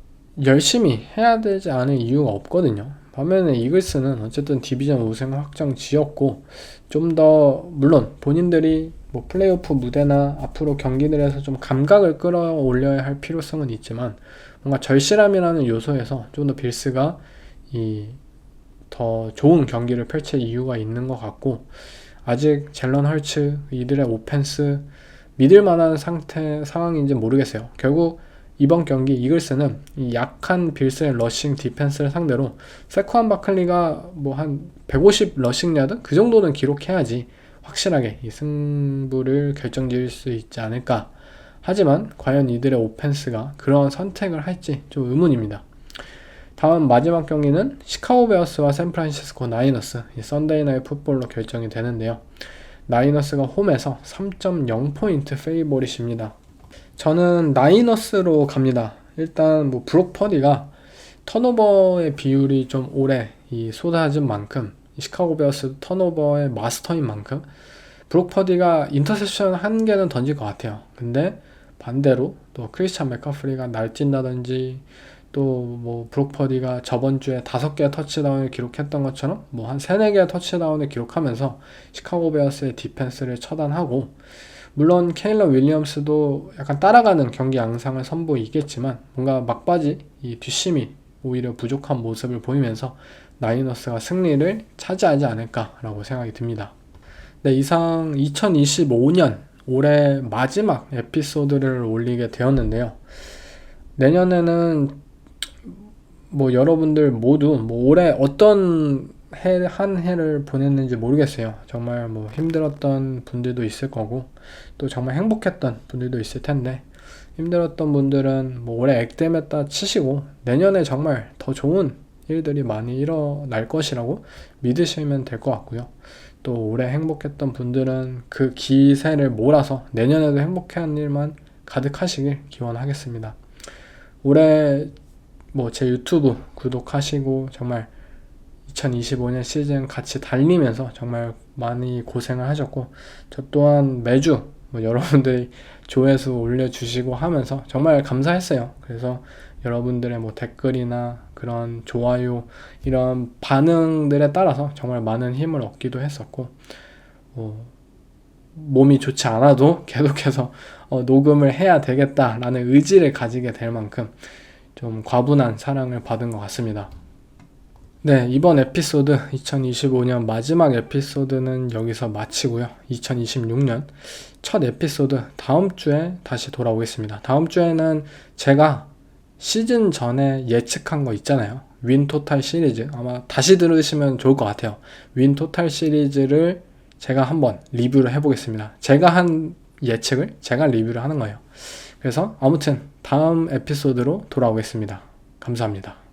열심히 해야 되지 않을 이유가 없거든요. 반면에 이글스는 어쨌든 디비전 우승 확정 지었고, 좀 더 물론 본인들이 뭐 플레이오프 무대나 앞으로 경기들에서 좀 감각을 끌어올려야 할 필요성은 있지만, 뭔가 절실함이라는 요소에서 좀 더 빌스가 더 좋은 경기를 펼칠 이유가 있는 것 같고, 아직 젤런 헐츠 이들의 오펜스 믿을 만한 상황인지 모르겠어요. 결국 이번 경기 이글스는 이 약한 빌스의 러싱 디펜스를 상대로 세쿠안 바클리가 뭐 한 150 러싱 야드 그 정도는 기록해야지 확실하게 이 승부를 결정지을 수 있지 않을까. 하지만 과연 이들의 오펜스가 그런 선택을 할지 좀 의문입니다. 다음 마지막 경기는 시카고 베어스와 샌프란시스코 나이너스, 이 썬데이 나잇 풋볼로 결정이 되는데요. 나이너스가 홈에서 3.0포인트 페이보릿입니다. 저는 나이너스로 갑니다. 일단 뭐 브록 퍼디가 턴오버의 비율이 좀 오래 쏟아진 만큼, 시카고 베어스 턴오버의 마스터인 만큼 브록 퍼디가 인터셉션 한 개는 던질 것 같아요. 근데 반대로 또 크리스찬 맥커프리가 날뛴다든지, 또 뭐 브록 퍼디가 저번 주에 5개의 터치다운을 기록했던 것처럼 뭐 한 3-4개의 터치다운을 기록하면서 시카고 베어스의 디펜스를 처단하고, 물론 케일러 윌리엄스도 약간 따라가는 경기 양상을 선보이겠지만 뭔가 막바지 이 뒷심이 오히려 부족한 모습을 보이면서 나이너스가 승리를 차지하지 않을까라고 생각이 듭니다. 네, 이상 2025년 올해 마지막 에피소드를 올리게 되었는데요. 내년에는 뭐 여러분들 모두 뭐 올해 어떤 한 해를 보냈는지 모르겠어요. 정말 뭐 힘들었던 분들도 있을 거고, 또 정말 행복했던 분들도 있을 텐데, 힘들었던 분들은 뭐 올해 액땜했다 치시고 내년에 정말 더 좋은 일들이 많이 일어날 것이라고 믿으시면 될 것 같고요. 또 올해 행복했던 분들은 그 기세를 몰아서 내년에도 행복한 일만 가득하시길 기원하겠습니다. 올해 뭐 제 유튜브 구독하시고 정말 2025년 시즌 같이 달리면서 정말 많이 고생을 하셨고, 저 또한 매주 뭐 여러분들이 조회수 올려주시고 하면서 정말 감사했어요. 그래서 여러분들의 뭐 댓글이나 그런 좋아요, 이런 반응들에 따라서 정말 많은 힘을 얻기도 했었고, 몸이 좋지 않아도 계속해서 녹음을 해야 되겠다라는 의지를 가지게 될 만큼 좀 과분한 사랑을 받은 것 같습니다. 네, 이번 에피소드 2025년 마지막 에피소드는 여기서 마치고요. 2026년 첫 에피소드 다음 주에 다시 돌아오겠습니다. 다음 주에는 제가 시즌 전에 예측한 거 있잖아요. 윈 토탈 시리즈, 아마 다시 들으시면 좋을 것 같아요. 윈 토탈 시리즈를 제가 한번 리뷰를 해보겠습니다. 제가 한 예측을 제가 리뷰를 하는 거예요. 그래서 아무튼 다음 에피소드로 돌아오겠습니다. 감사합니다.